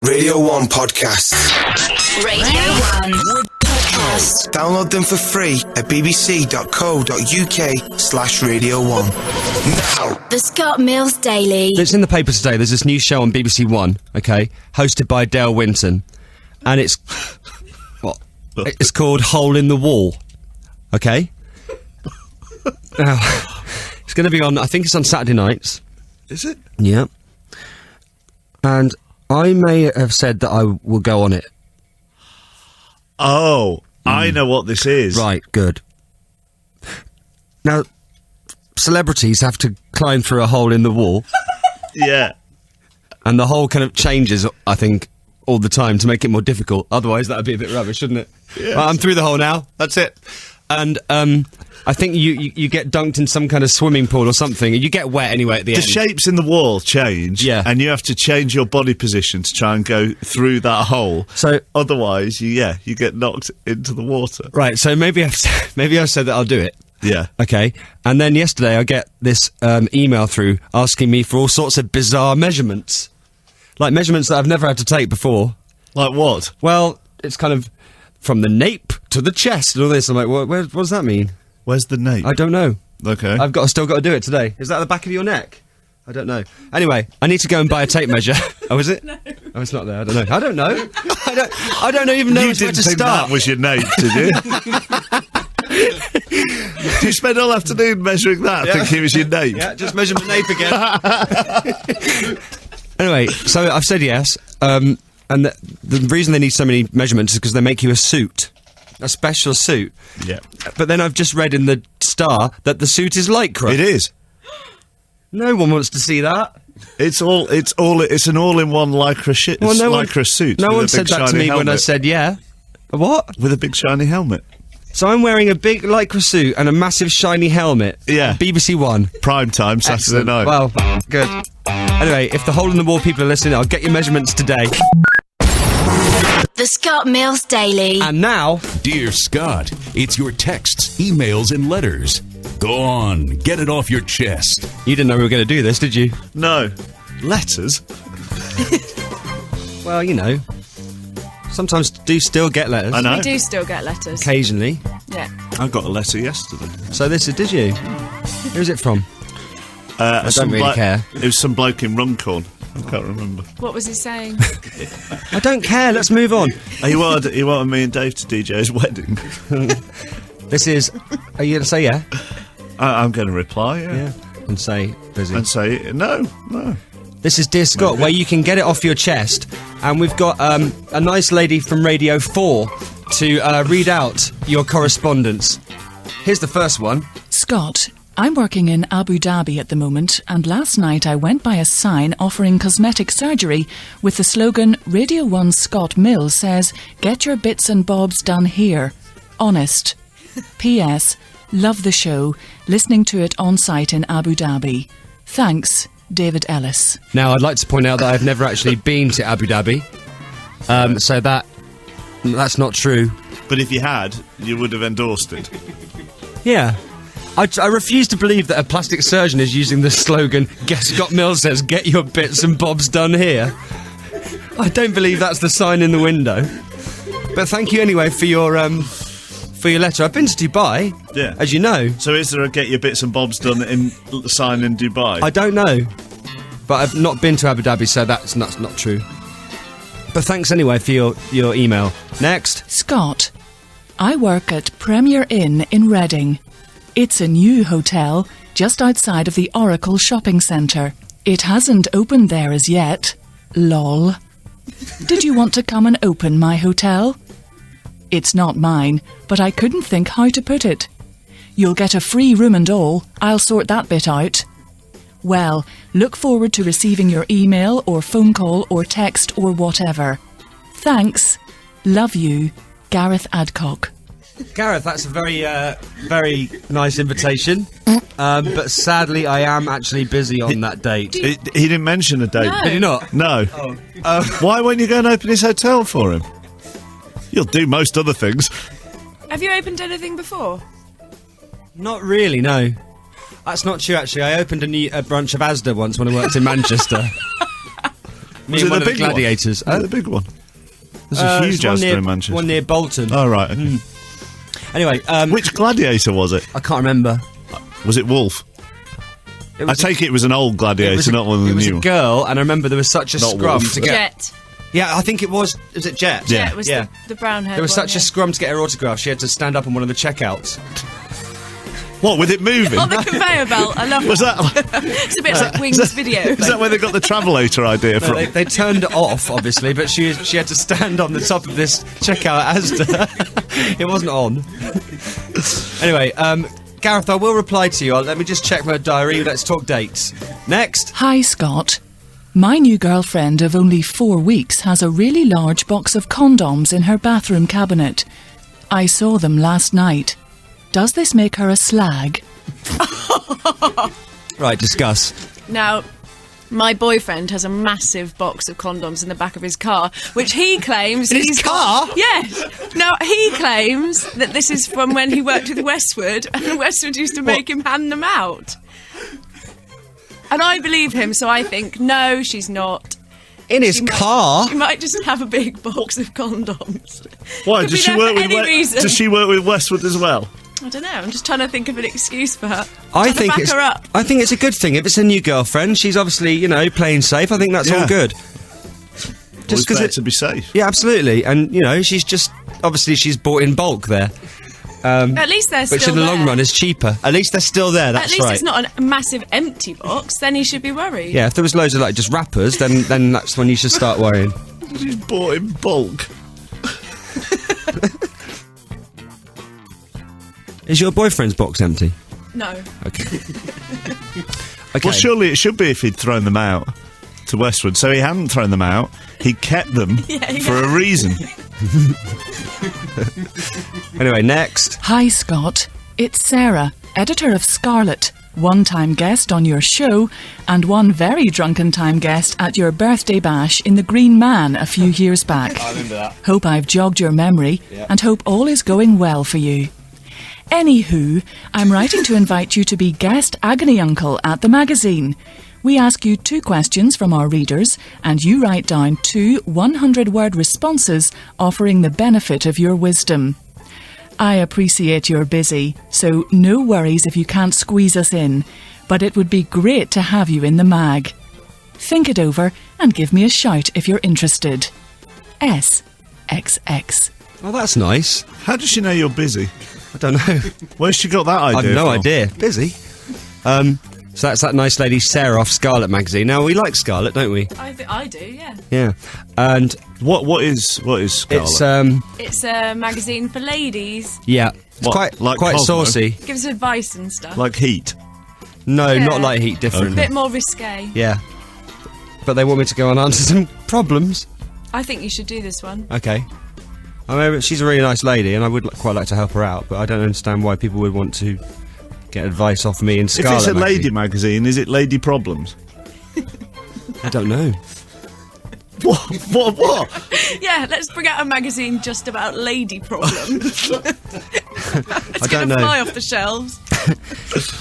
Radio 1 Podcasts. Radio 1 Podcast. Download them for free at bbc.co.uk/Radio 1. Now. The Scott Mills Daily. It's in the paper today. There's this new show on BBC One, okay, hosted by Dale Winton, and it's it's called Hole in the Wall, okay? Now, it's going to be on, I think it's on Saturday nights. Is it? Yeah. And I may have said that I will go on it. Oh, I know what this is. Right, good. Now, celebrities have to climb through a hole in the wall. Yeah. And the hole kind of changes, I think, all the time to make it more difficult. Otherwise, that would be a bit rubbish, shouldn't it? Yes. Right, I'm through the hole now. That's it. And I think you get dunked in some kind of swimming pool or something, and you get wet anyway at the end. The shapes in the wall change, Yeah. and you have to change your body position to try and go through that hole. So otherwise, you get knocked into the water. right, so maybe I've said that I'll do it. Yeah. Okay, and then yesterday I get this email through asking me for all sorts of bizarre measurements, like measurements that I've never had to take before. Like what? Well, it's kind of from the nape to the chest and all this. I'm like, what does that mean? Where's the nape? I don't know. Okay. I've still got to do it today. Is that the back of your neck? I don't know. Anyway, I need to go and buy a tape measure. Oh, is it? No. Oh, it's not there. I don't know. I don't even know You where didn't to think start. that was your nape, did you? Did you spend all afternoon measuring that, thinking it was your nape? Yeah, just measure my nape again. Anyway, so I've said yes. And the reason they need so many measurements is because they make you a suit. A special suit. Yeah. But then I've just read in the Star that the suit is lycra. It is. No one wants to see that. It's an all-in-one lycra lycra suit. No with one a said big that to shiny me when I helmet. said yeah. What? With a big shiny helmet. So I'm wearing a big lycra suit and a massive shiny helmet. Yeah. BBC One. Prime time, Saturday night. Well, good. Anyway, if the hole in the wall people are listening, I'll get your measurements today. The Scott Mills Daily. And now, Dear Scott, it's your texts, emails, and letters. Go on, get it off your chest. you didn't know we were going to do this, did you? No. Letters? Well, you know, sometimes do still get letters. I know. We do still get letters. Occasionally. Yeah. I got a letter yesterday. So did you? Who's it from? I don't really care. It was some bloke in Runcorn. I can't remember. What was he saying? I don't care, let's move on. He wanted me and Dave to DJ his wedding. This is... Are you going to say yeah? I'm going to reply, yeah. And say busy. And say, no. This is Dear Scott, Okay. where you can get it off your chest. And we've got a nice lady from Radio 4 to read out your correspondence. Here's the first one. Scott, I'm working in Abu Dhabi at the moment, and last night I went by a sign offering cosmetic surgery with the slogan Radio 1 Scott Mills says, "Get your bits and bobs done here. Honest. P.S. Love the show. Listening to it on site in Abu Dhabi. Thanks, David Ellis." Now, I'd like to point out that I've never actually been to Abu Dhabi. So that's not true. But if you had, you would have endorsed it. Yeah. I refuse to believe that a plastic surgeon is using the slogan, Scott Mills says, "Get your bits and bobs done here." I don't believe that's the sign in the window. But thank you anyway for your letter. I've been to Dubai, Yeah. as you know. So is there a get your bits and bobs done in sign in Dubai? I don't know. But I've not been to Abu Dhabi, so that's not true. But thanks anyway for your email. Next. Scott, I work at Premier Inn in Reading. It's a new hotel just outside of the Oracle shopping centre. It hasn't opened there as yet. Lol. Did you want to come and open my hotel? It's not mine, but I couldn't think how to put it. You'll get a free room and all. I'll sort that bit out. Well, look forward to receiving your email or phone call or text or whatever. Thanks. Love you, Gareth Adcock. Gareth, that's a very nice invitation. But sadly, I am actually busy on that date. He didn't mention a date. No. Did you not? No. Why won't you go and open his hotel for him? You'll do most other things. Have you opened anything before? Not really, no. That's not true, actually. I opened a branch of Asda once when I worked in Manchester. Me and one of the Gladiators. Oh, the big one. There's a huge Asda in Manchester. One near Bolton. Oh, right. Okay. Anyway, Which Gladiator was it? I can't remember. Was it Wolf? I take it was an old Gladiator, not one of the new ones. It new was a girl, and I remember there was such a scrum to get... Jet. Yeah, I think it was... Was it Jet? Jet was the brown hair. There was such a scrum to get her autograph, she had to stand up on one of the checkouts. What, with it moving? On the conveyor belt. I love Was that... It's a bit like Wings video. Is that where they got the Travelator idea from? They turned it off, obviously, but she had to stand on the top of this checkout at Asda. It wasn't on. Anyway, Gareth, I will reply to you. Let me just check my diary. Let's talk dates. Next. Hi, Scott. My new girlfriend of only 4 weeks has a really large box of condoms in her bathroom cabinet. I saw them last night. Does this make her a slag? Right, discuss. Now, my boyfriend has a massive box of condoms in the back of his car, which he claims... In his car? Yes. Now, he claims that this is from when he worked with Westwood, and Westwood used to make him hand them out. And I believe him, so I think, no, she's not. In his car? She might just have a big box of condoms. Why, Could does be she there work for with any reason. Does she work with Westwood as well? I don't know, I'm just trying to think of an excuse for her. I Trying to back her up. I think it's a good thing. If it's a new girlfriend, she's obviously, playing safe. I think that's all good. Just because it's to be safe. Yeah, absolutely. And, she's bought in bulk there. At least they're still Which in the long run is cheaper. At least they're still there, that's At least right. it's not a massive empty box, then he should be worried. Yeah, if there was loads of just wrappers, then that's when you should start worrying. She's bought in bulk. Is your boyfriend's box empty? No. Okay. Well, surely it should be if he'd thrown them out to Westwood. So he hadn't thrown them out. He kept them for a reason. Anyway, next. Hi, Scott. It's Sarah, editor of Scarlet, one-time guest on your show and one very drunken-time guest at your birthday bash in the Green Man a few years back. I remember that. Hope I've jogged your memory and hope all is going well for you. Anywho, I'm writing to invite you to be guest agony uncle at the magazine. We ask you 2 questions from our readers and you write down 2 100-word responses offering the benefit of your wisdom. I appreciate you're busy, so no worries if you can't squeeze us in, but it would be great to have you in the mag. Think it over and give me a shout if you're interested. SXX. Oh, that's nice. How does she know you're busy? I don't know. Where's she got that idea I've no from? idea. Busy. So that's that nice lady Sarah off Scarlet magazine. Now, we like Scarlet, don't we? I do, yeah. Yeah. And what is Scarlet? It's a magazine for ladies. Yeah. It's What, quite like quite Cosmo? saucy. Gives advice and stuff. Like Heat? No, Yeah. not Light Heat, different. A bit more risque. Yeah. But they want me to go and answer some problems. I think you should do this one. Okay. I mean, she's a really nice lady, and I would quite like to help her out, but I don't understand why people would want to get advice off me in Scarlet If it's a magazine. lady magazine, is it Lady Problems? I don't know. What? Yeah, let's bring out a magazine just about lady problems. I It's don't going to know. fly off the shelves.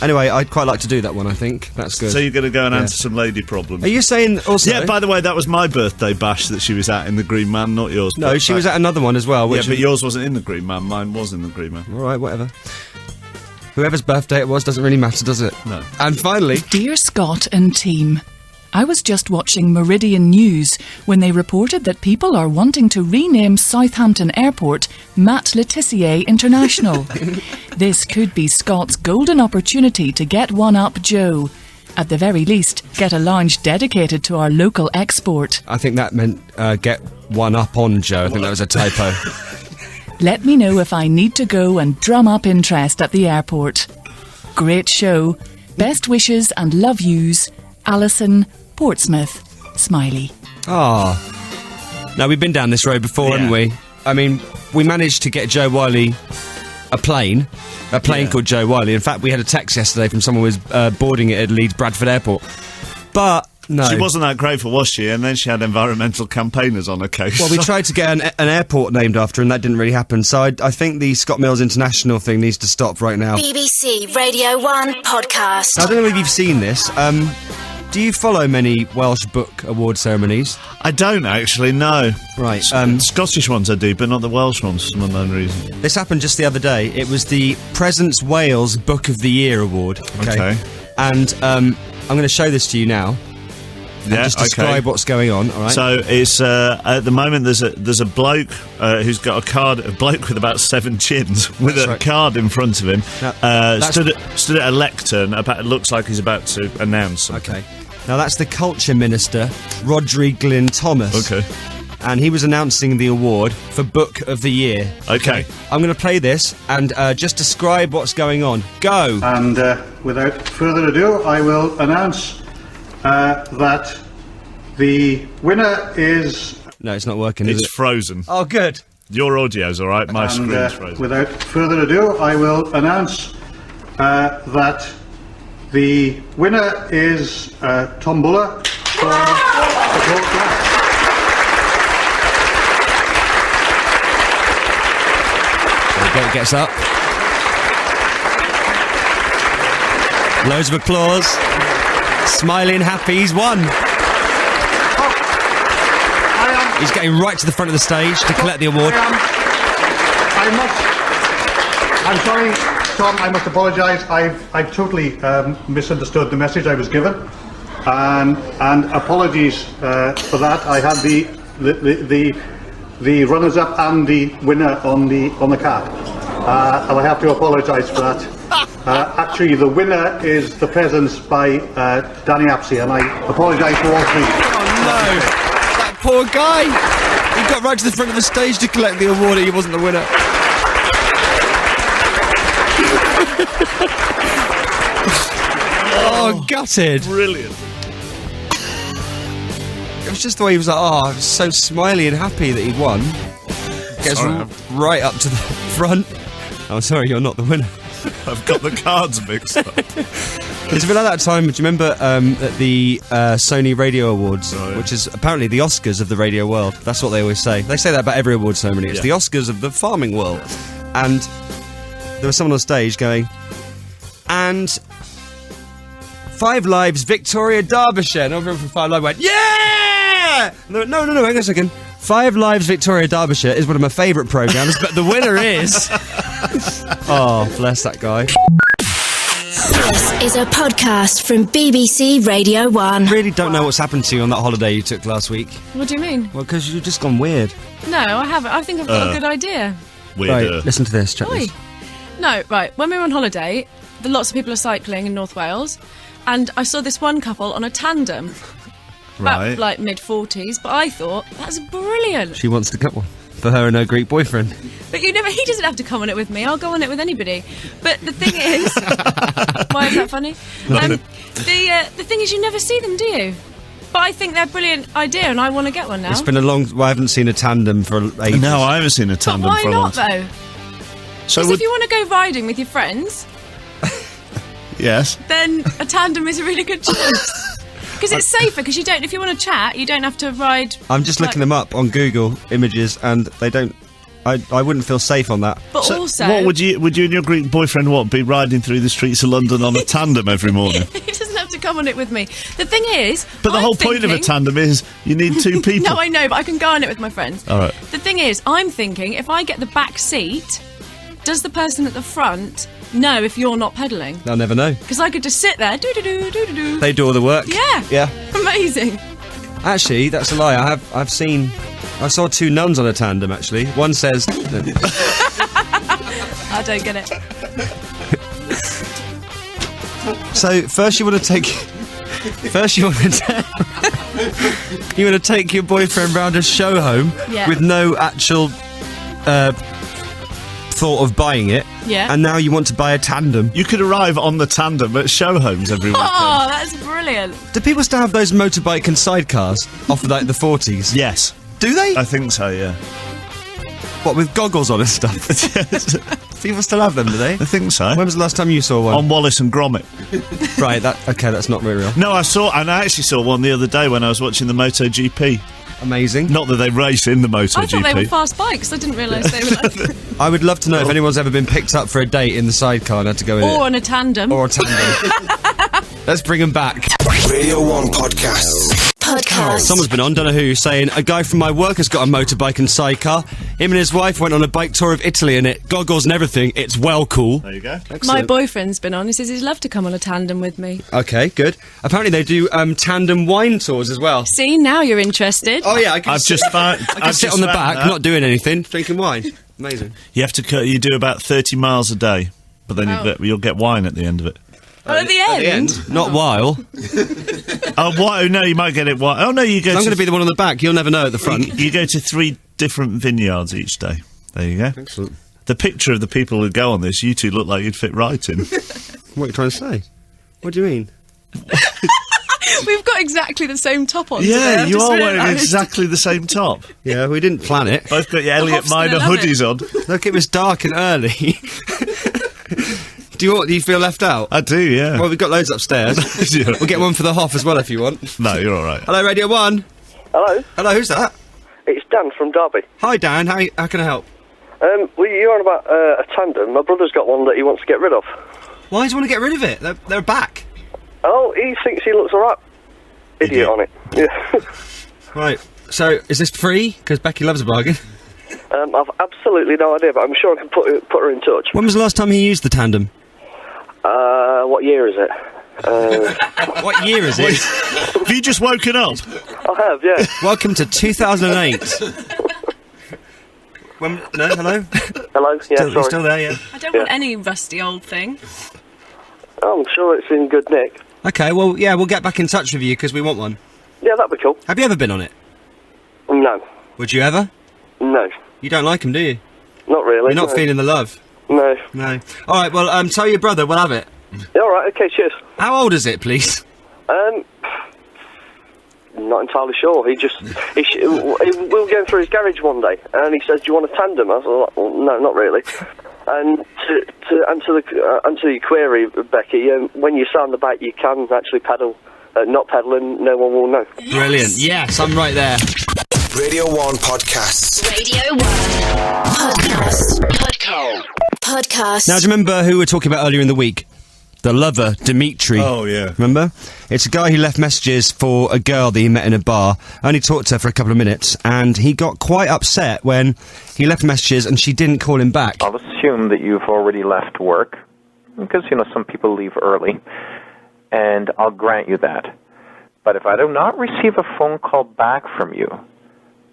Anyway, I'd quite like to do that one, I think. That's good. So you're going to go and answer some lady problems? Are you saying also... Yeah, by the way, that was my birthday bash that she was at in the Green Man, not yours. No, But she was at another one as well. Yeah, Which but yours wasn't in the Green Man. Mine was in the Green Man. All right, whatever. Whoever's birthday it was doesn't really matter, does it? No. And finally... Dear Scott and team, I was just watching Meridian News when they reported that people are wanting to rename Southampton Airport Matt Letitia International. This could be Scott's golden opportunity to get one up Joe. At the very least, get a lounge dedicated to our local export. I think that meant get one up on Joe. I think that was a typo. Let me know if I need to go and drum up interest at the airport. Great show. Best wishes and love yous. Alison, Portsmouth. Smiley. Ah. Now, we've been down this road before, Yeah. haven't we? I mean, we managed to get Joe Wiley a plane Yeah. called Joe Wiley. In fact, we had a text yesterday from someone who was boarding it at Leeds Bradford Airport. But, no. She wasn't that grateful, was she? And then she had environmental campaigners on her case. Well, we tried to get an airport named after her, and that didn't really happen. So I think the Scott Mills International thing needs to stop right now. BBC Radio 1 podcast. I don't know if you've seen this. Do you follow many Welsh book award ceremonies? I don't actually, no. Right. Scottish ones I do, but not the Welsh ones for some unknown reason. This happened just the other day. It was the Presence Wales Book of the Year award. Okay. And I'm going to show this to you now. And just describe what's going on. All right. So it's at the moment there's a bloke who's got a bloke with about 7 chins with a card in front of him. Stood at a lectern. It looks like he's about to announce something. Okay. Now that's the Culture Minister, Rhodri Glyn Thomas. Okay. And he was announcing the award for Book of the Year. Okay. I'm going to play this and just describe what's going on. Go. And without further ado, I will announce that the winner is... No, it's not working, is it? It's frozen. Oh, good. Your audio's all right. My screen's frozen. Without further ado, I will announce that the winner is Tom Buller for the Court Glass. There it gets up. Loads of applause. Smiling, happy, he's won. He's getting right to the front of the stage to collect the award. I'm sorry, Tom, I must apologise. I've totally misunderstood the message I was given. And apologies for that. I had the runners-up and the winner on the card. And I have to apologise for that. Actually, the winner is The Presence by Danny Apsey, and I apologise for all three. Oh no! That poor guy! He got right to the front of the stage to collect the award and he wasn't the winner. Oh, gutted. Brilliant. It was just the way he was like, oh, I was so smiley and happy that he'd won. Gets right up to the front. Oh, sorry, you're not the winner. I've got the cards mixed up. It's a bit like that time, do you remember at the Sony Radio Awards, which is apparently the Oscars of the radio world? That's what they always say. They say that about every award ceremony. It's the Oscars of the farming world. And there was someone on stage going, and 5 Lives, Victoria, Derbyshire. And everyone from 5 Live went, yeah! And they went, no, hang on a second. 5 Lives, Victoria, Derbyshire is one of my favourite programmes, but the winner is... Oh, bless that guy. This is a podcast from BBC Radio 1. Really don't know what's happened to you on that holiday you took last week. What do you mean? Well, because you've just gone weird. No, I haven't. I think I've got a good idea. Weird. Right, listen to this, check this. No, right. When we were on holiday, lots of people are cycling in North Wales, and I saw this one couple on a tandem. Right. About, like, mid-40s, but I thought, that's brilliant. She wants to get one. For her and her Greek boyfriend. But he doesn't have to come on it with me. I'll go on it with anybody. But the thing is... Why is that funny? The thing is, you never see them, do you? But I think they're a brilliant idea, and I want to get one now. It's been a long... Well, I haven't seen a tandem for ages. No, I haven't seen a tandem for a long time. Why not, though? Because if you want to go riding with your friends... Yes. Then a tandem is a really good choice. Because it's safer, because if you want to chat, you don't have to ride... I'm just looking them up on Google Images, and they don't... I wouldn't feel safe on that. But so also... What would you and your Greek boyfriend, be riding through the streets of London on a tandem every morning? He doesn't have to come on it with me. The thing is... But the whole point of a tandem is you need 2 people. No, I know, but I can go on it with my friends. All right. The thing is, I'm thinking, if I get the back seat, does the person at the front... know if you're not pedalling? They'll never know. Because I could just sit there, do-do-do. They do all the work. Yeah. Amazing. Actually, that's a lie. I saw 2 nuns on a tandem, actually. One says... I don't get it. So, first you want to take your boyfriend round a show home with no actual... thought of buying it, and now you want to buy a tandem. You could arrive on the tandem at show homes every weekend. Oh, that's brilliant. Do people still have those motorbike and sidecars off of like the 40s? Yes. Do they? I think so, yeah. What, with goggles on and stuff? People still have them, do they? I think so. When was the last time you saw one? On Wallace and Gromit. Right, that's not very real. No, I actually saw one the other day when I was watching the MotoGP. Amazing. Not that they race in the MotoGP. I thought they were fast bikes. I didn't realise they were like... I would love to know if anyone's ever been picked up for a date in the sidecar and had to go in Or on a tandem. Or a tandem. Let's bring him back. Radio 1 Podcasts. Someone's been on, don't know who, saying a guy from my work has got a motorbike and sidecar. Him and his wife went on a bike tour of Italy in it. Goggles and everything. It's well cool. There you go. My Excellent. boyfriend's been on. He says he'd love to come on a tandem with me. Okay, good. Apparently they do tandem wine tours as well. See, now you're interested. Oh yeah, I can I've just found. I can sit on the back, not doing anything, drinking wine. Amazing. You have to. You do about 30 miles a day, but then you'll get wine at the end of it. Well, at the end? Not while. Oh, what? Oh, no, you might get it. What? Oh, no, you go. I'm going to be the one on the back. You'll never know at the front. You go to 3 different vineyards each day. There you go. Excellent. The picture of the people who go on this, you two look like you'd fit right in. What are you trying to say? What do you mean? We've got exactly the same top on. Yeah, today, you are wearing realised. exactly the same top. Yeah, we didn't plan it. Both got your Elliot Hoff's gonna Minor love hoodies on. Look, it was dark and early. Do you feel left out? I do, yeah. Well, we've got loads upstairs. Yeah. We'll get one for the Hoff as well if you want. No, you're all right. Hello, Radio 1. Hello, Hello, who's that? it's Dan from Derby. Hi, Dan. How can I help? Well, you're on about a tandem. My brother's got one that he wants to get rid of. Why do you want to get rid of it? They're back. Oh, he thinks he looks alright. Idiot on it. Yeah. Right. So, is this free? Because Becky loves a bargain. I've absolutely no idea, but I'm sure I can put her in touch. When was the last time you used the tandem? What year is it? What year is it? Have you just woken up? I have, yeah. Welcome to 2008. No, hello? Hello, yeah, You're sorry. still there, yeah? I don't want any rusty old thing. I'm sure it's in good nick. Okay, well, yeah, we'll get back in touch with you because we want one. Yeah, that'd be cool. Have you ever been on it? No. Would you ever? No. You don't like him, do you? Not really. You're not no. feeling the love? No. No. All right, well, tell your brother, we'll have it. Yeah, alright, okay, cheers. How old is it, please? Not entirely sure. We were going through his garage one day, and he said, "Do you want a tandem?" I was like, well, "No, not really." And to answer your query, Becky, when you sound the bike, you can actually pedal. Not pedalling, no one will know. Brilliant. Yes, I'm right there. Radio 1 Podcasts. Radio 1 Podcast. Now, do you remember who we were talking about earlier in the week? The lover, Dimitri. Oh, yeah. Remember? It's a guy who left messages for a girl that he met in a bar. Only talked to her for a couple of minutes, and he got quite upset when he left messages and she didn't call him back. I'll assume that you've already left work, because, some people leave early, and I'll grant you that. But if I do not receive a phone call back from you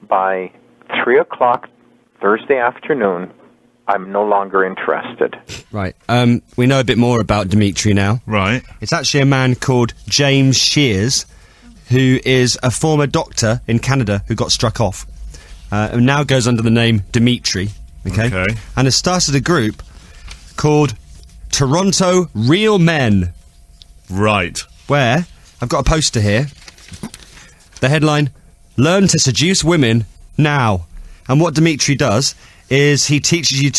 by 3 o'clock Thursday afternoon, I'm no longer interested. Right. We know a bit more about Dimitri now. Right. It's actually a man called James Shears, who is a former doctor in Canada who got struck off. And now goes under the name Dimitri. Okay. And has started a group called Toronto Real Men. Right. Where, I've got a poster here. The headline, Learn to Seduce Women Now. And what Dimitri does is he teaches you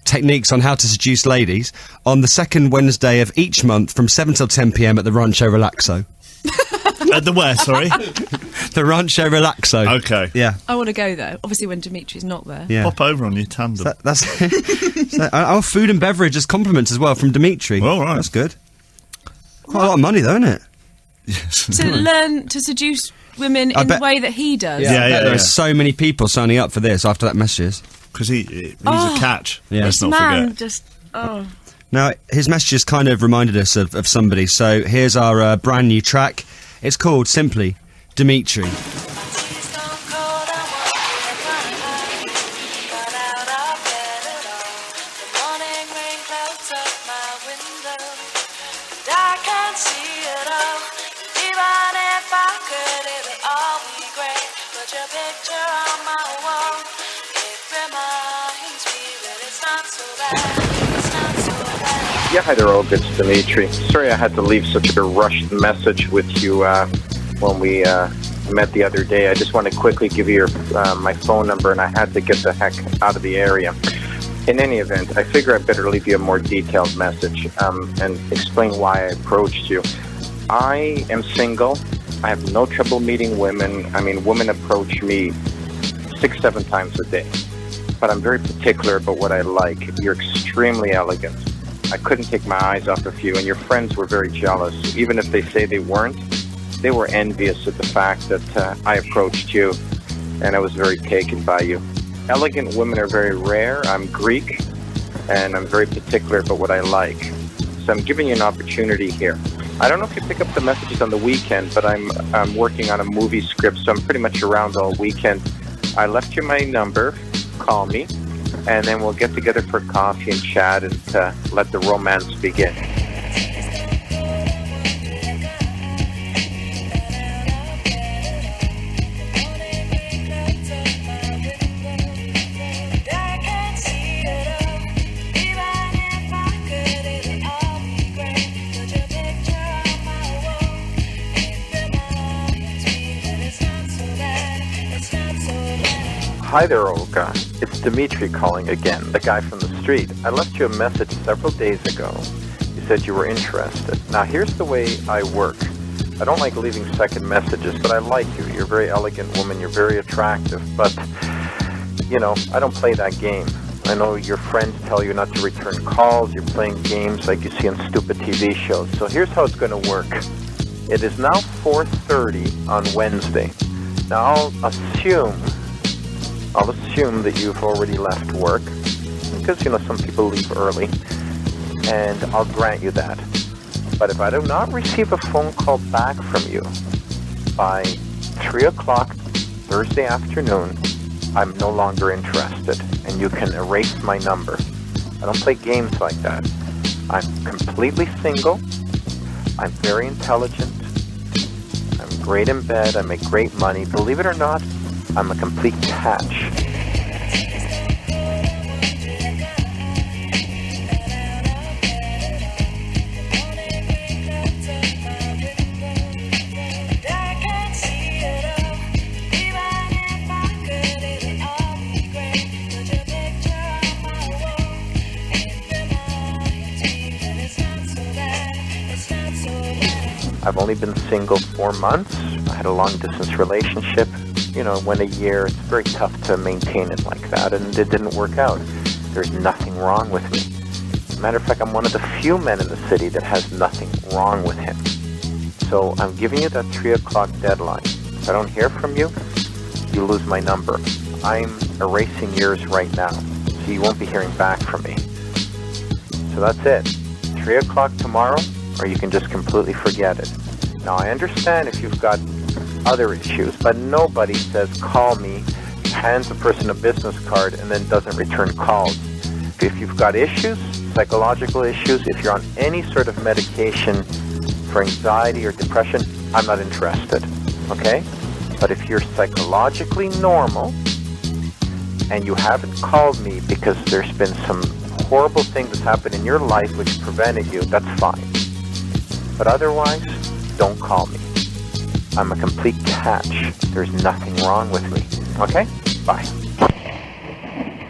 techniques on how to seduce ladies on the second Wednesday of each month from 7 till 10 p.m. at the Rancho Relaxo. At the where, sorry? The Rancho Relaxo. Okay. Yeah. I want to go, though. Obviously, when Dimitri's not there. Yeah. Pop over on your tandem. That's our food and beverage as compliments as well from Dimitri. All right. That's good. Quite a lot of money, though, isn't it? Yes. To learn to seduce women in the way that he does. There are so many people signing up for this after that messages. Because he's a catch. Yeah. Let's not Man, forget. just... Oh. Now, his messages kind of reminded us of somebody, so here's our brand new track. It's called, simply, Dimitri. Yeah, hi there, all. It's Dimitri. Sorry I had to leave such a rushed message with you when we met the other day. I just want to quickly give you my phone number, and I had to get the heck out of the area. In any event, I figure I better leave you a more detailed message and explain why I approached you. I am single. I have no trouble meeting women. I mean, women approach me 6-7 times a day. But I'm very particular about what I like. You're extremely elegant. I couldn't take my eyes off of you, and your friends were very jealous. Even if they say they weren't, they were envious of the fact that I approached you, and I was very taken by you. Elegant women are very rare. I'm Greek, and I'm very particular about what I like. So I'm giving you an opportunity here. I don't know if you pick up the messages on the weekend, but I'm working on a movie script, so I'm pretty much around all weekend. I left you my number. Call me, and then we'll get together for coffee and chat and let the romance begin. Hi there, Olga. It's Dimitri calling again, the guy from the street. I left you a message several days ago. You said you were interested. Now, here's the way I work. I don't like leaving second messages, but I like you. You're a very elegant woman. You're very attractive. But, you know, I don't play that game. I know your friends tell you not to return calls. You're playing games like you see on stupid TV shows. So here's how it's going to work. It is now 4:30 on Wednesday. Now, I'll assume that you've already left work, because, you know, some people leave early, and I'll grant you that. But if I do not receive a phone call back from you by 3 o'clock Thursday afternoon, I'm no longer interested, and you can erase my number. I don't play games like that. I'm completely single. I'm very intelligent. I'm great in bed. I make great money. Believe it or not, I'm a complete catch. I've only been single 4 months. I had a long-distance relationship. You know, when a year, it's very tough to maintain it like that, and it didn't work out. There's nothing wrong with me. As a matter of fact, I'm one of the few men in the city that has nothing wrong with him. So I'm giving you that 3 o'clock deadline. If I don't hear from you, you lose my number. I'm erasing yours right now, so you won't be hearing back from me. So that's it. 3 o'clock tomorrow, or you can just completely forget it. Now, I understand if you've got other issues, but nobody says call me, hands a person a business card, and then doesn't return calls. If you've got issues, psychological issues, if you're on any sort of medication for anxiety or depression, I'm not interested, okay? But if you're psychologically normal and you haven't called me because there's been some horrible thing that's happened in your life which prevented you, that's fine. But otherwise, don't call me. I'm a complete catch. There's nothing wrong with me. Okay? Bye.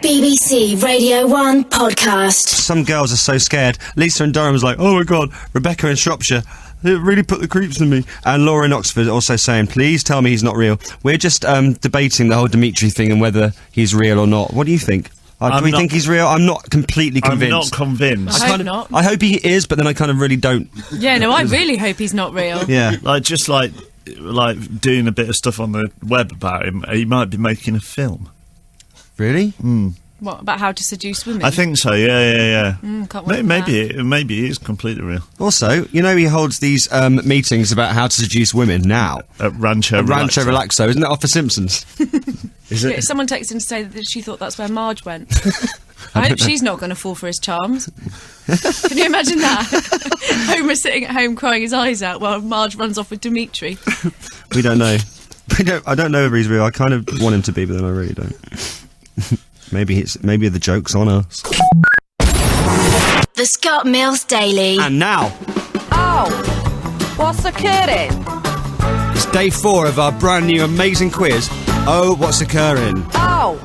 BBC Radio 1 podcast. Some girls are so scared. Lisa in Durham was like, oh my god, Rebecca in Shropshire, it really put the creeps in me. And Laura in Oxford also saying, please tell me he's not real. We're just debating the whole Dimitri thing and whether he's real or not. What do you think? Do we think he's real? I'm not completely convinced. I'm not convinced. I hope not. I hope he is, but then I kind of really don't. Yeah, no, I really hope he's not real. Yeah. Like doing a bit of stuff on the web about him, he might be making a film. Really? What, about how to seduce women? I think so, yeah. Can't wait for Maybe it is completely real. Also, you know, he holds these meetings about how to seduce women now. At Rancho Relaxo. Isn't that off for Simpsons? Is it? Yeah, someone texted in to say that she thought that's where Marge went. I hope she's not going to fall for his charms. Can you imagine that? Homer sitting at home crying his eyes out while Marge runs off with Dimitri. We don't know. I don't know if he's real. I kind of want him to be, but then I really don't. Maybe the joke's on us. The Scott Mills Daily. And now... Oh, what's occurring? It's day 4 of our brand new amazing quiz. Oh, what's occurring? Oh,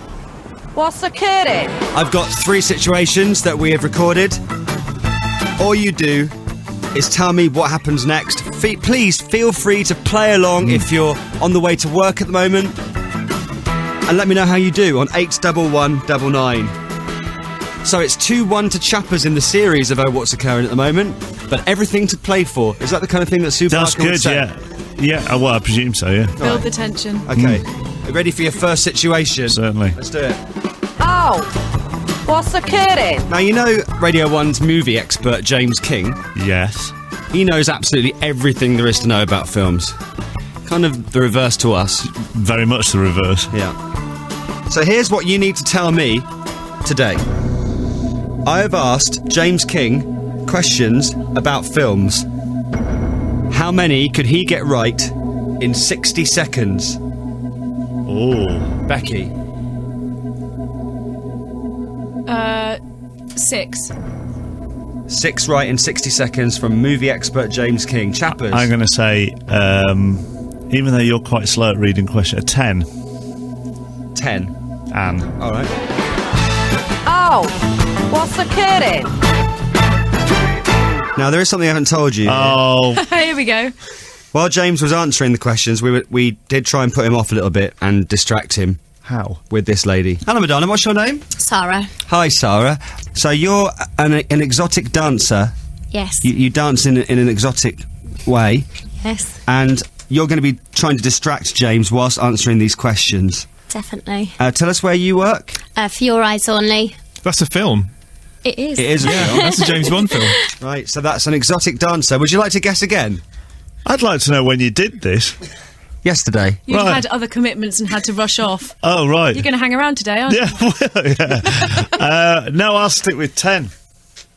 what's occurring? I've got 3 situations that we have recorded. All you do is tell me what happens next. Please feel free to play along if you're on the way to work at the moment. And let me know how you do on 81199. So it's 2-1 to Chappers in the series of Oh What's Occurring at the moment, but everything to play for. Is that the kind of thing that Super That's Harker would good, say? yeah. Well, I presume so, yeah. Build the tension. Okay. Are you ready for your first situation? Certainly. Let's do it. Oh, what's occurring? Now, you know Radio 1's movie expert, James King? Yes. He knows absolutely everything there is to know about films. Kind of the reverse to us. Very much the reverse. Yeah. So here's what you need to tell me today. I have asked James King questions about films. How many could he get right in 60 seconds? Oh. Becky. 6. 6 right in 60 seconds from movie expert James King. Chappers. I'm going to say, even though you're quite slow at reading questions, 10. 10. Anne. All right. Oh, what's occurring? Now, there is something I haven't told you. Oh. Here we go. While James was answering the questions, we did try and put him off a little bit and distract him. How? With this lady. Hello, Madonna. What's your name? Sarah. Hi, Sarah. So you're an exotic dancer. Yes. You dance in an exotic way. Yes. And you're going to be trying to distract James whilst answering these questions. Definitely. Tell us where you work. For Your Eyes Only. That's a film. It is. It is a film. That's a James Bond film. Right, so that's an exotic dancer. Would you like to guess again? I'd like to know when you did this. Yesterday. You've Right. had other commitments and had to rush off. Oh, right. You're going to hang around today, aren't you? Yeah, well, yeah. No, I'll stick with 10.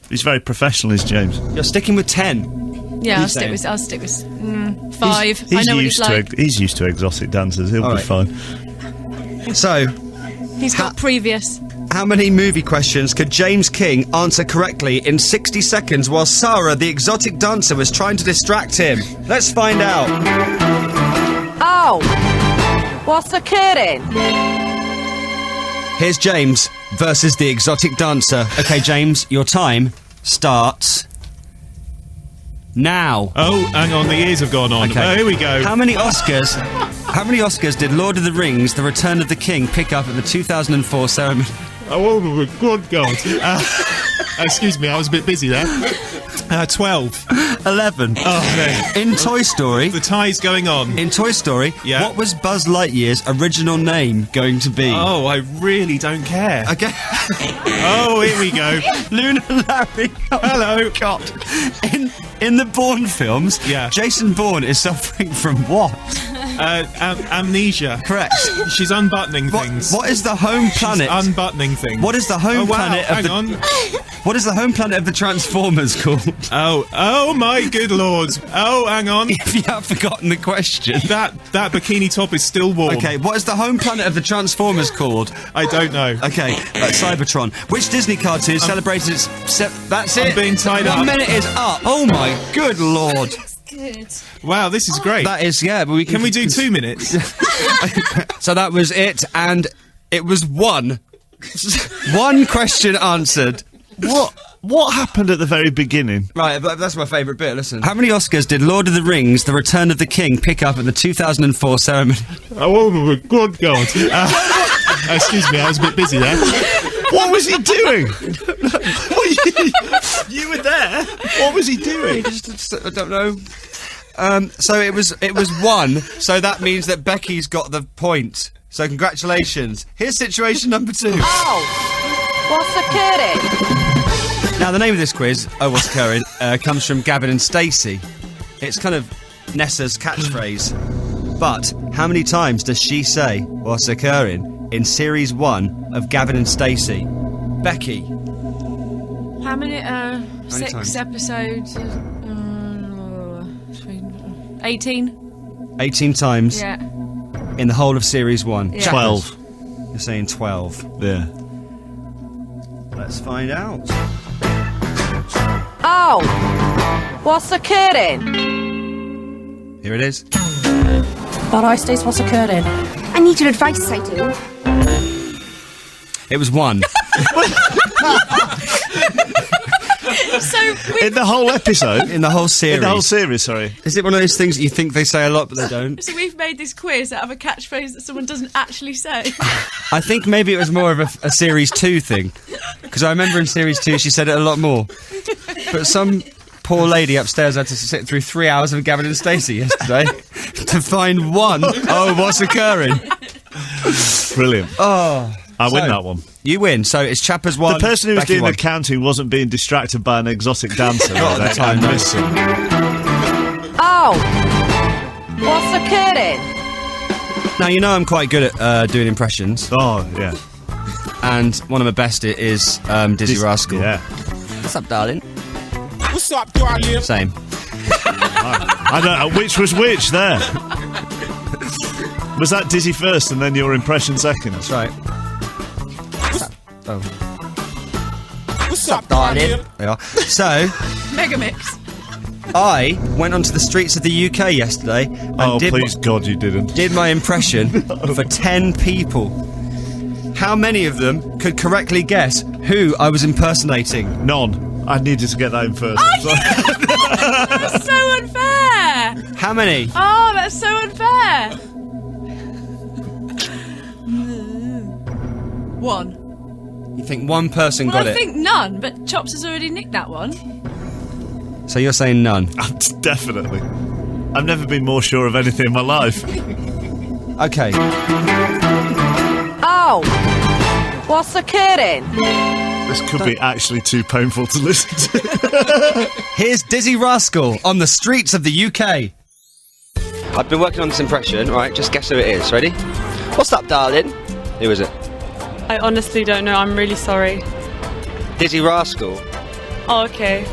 He's very professional, is James. You're sticking with 10. Yeah, I'll He's stick saying. with 5. He's I know what used he's like. He's used to exotic dancers. He'll All be right. fine. So, He's got previous. how many movie questions could James King answer correctly in 60 seconds while Sarah, the exotic dancer, was trying to distract him? Let's find out. Oh, what's occurring? Here's James versus the exotic dancer. Okay, James, your time starts now. Oh, hang on, the ears have gone on. Okay. Oh, here we go. How many Oscars did Lord of the Rings, The Return of the King pick up at the 2004 ceremony? Oh, good God. Excuse me, I was a bit busy there. 12. 11. Oh, man. In Toy Story... The tie's going on. In Toy Story, Yeah. what was Buzz Lightyear's original name going to be? Oh, I really don't care. Okay. Oh, here we go. Lunar Larry. Oh, Hello. God. In the Bourne films, Yeah. Jason Bourne is suffering from what? Amnesia. Correct. She's unbuttoning things. What is the home planet? She's unbuttoning things. What is the home planet of hang the... on. What is the home planet of the Transformers called? Oh my good lord. Oh, hang on. If you have forgotten the question. That bikini top is still warm. Okay, what is the home planet of the Transformers called? I don't know. Okay, Cybertron. Which Disney cartoon celebrated its... That's it. I'm being tied up. 1 minute is up. Oh my good lord. Good. Wow, this is great. That is, yeah, but Can we do 2 minutes? So that was it, and it was one. One question answered. What happened at the very beginning? Right, but that's my favourite bit, listen. How many Oscars did Lord of the Rings, The Return of the King pick up at the 2004 ceremony? Oh, good God. Excuse me, I was a bit busy there. What was he doing? You were there. What was he doing? I don't know. So it was one, so that means that Becky's got the point. So congratulations. Here's situation number 2. Oh, what's occurring? Now, the name of this quiz, Oh What's Occurring, comes from Gavin and Stacey. It's kind of Nessa's catchphrase. But how many times does she say What's Occurring in Series 1 of Gavin and Stacey? Becky. How many? 6 times? episodes. 18. 18 times Yeah. in the whole of Series 1. Yeah. 12. You're saying 12. Yeah. Let's find out. Oh, what's occurring? Here it is. But I states what's occurring. I need your advice, I do. It was 1. So In the whole episode? In the whole series. In the whole series, sorry. Is it one of those things that you think they say a lot but they don't? So we've made this quiz out of a catchphrase that someone doesn't actually say. I think maybe it was more of a Series 2 thing. Because I remember in Series 2 she said it a lot more. But some poor lady upstairs had to sit through 3 hours of Gavin and Stacey yesterday to find one. Oh, what's occurring? Brilliant. Oh. I win that one. You win. So it's Chappers 1. The person who was Becky doing 1. the counting wasn't being distracted by an exotic dancer. Not at the time, no. Oh! What's occurring? Now, you know I'm quite good at doing impressions. Oh, yeah. And one of my best is Dizzy Rascal. Yeah. What's up, darling? What's up, darling? Same. I don't know which was which there. Was that Dizzy first and then your impression second? That's right. Oh. What's up, darling? They are. So, Megamix. I went onto the streets of the UK yesterday and please God you didn't. Did my impression for 10 people. How many of them could correctly guess who I was impersonating? None. I needed to get that in first. That's so unfair. How many? Oh, that's so unfair. One. You think one person Well, got I it? think none, but Chops has already nicked that one. So you're saying none? Definitely. I've never been more sure of anything in my life. Okay. Oh! What's occurring? This could be actually too painful to listen to. Here's Dizzy Rascal on the streets of the UK. I've been working on this impression, right? Just guess who it is. Ready? What's up, darling? Who is it? I honestly don't know. I'm really sorry. Dizzy Rascal. Oh, okay.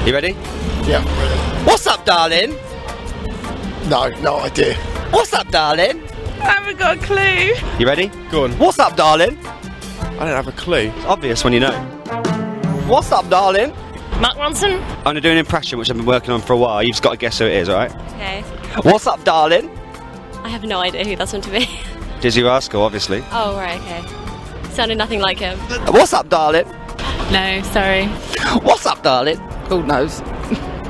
You ready? Yeah, I'm ready. What's up, darling? No idea. What's up, darling? I haven't got a clue. You ready? Go on. What's up, darling? I don't have a clue. It's obvious when you know. What's up, darling? Mark Ronson? I'm going to do an impression which I've been working on for a while. You've just got to guess who it is, alright? Okay. What's up, darling? I have no idea who that's meant to be. Dizzy Rascal, obviously. Oh, right, okay. Sounded nothing like him. What's up, darling? No, sorry. What's up, darling? God knows.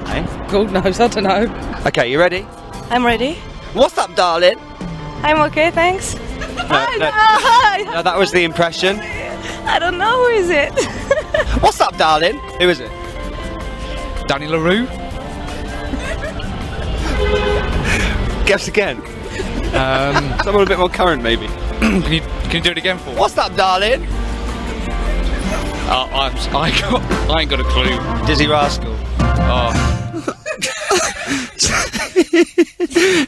Hey? God knows, I don't know. Okay, you ready? I'm ready. What's up, darling? I'm okay, thanks. No, that was the impression. I don't know who is it. What's up, darling? Who is it? Danny LaRue? Guess again. Someone a bit more current, maybe. Can you do it again for me? What's up, darling? I ain't got a clue. Dizzy Rascal. Oh.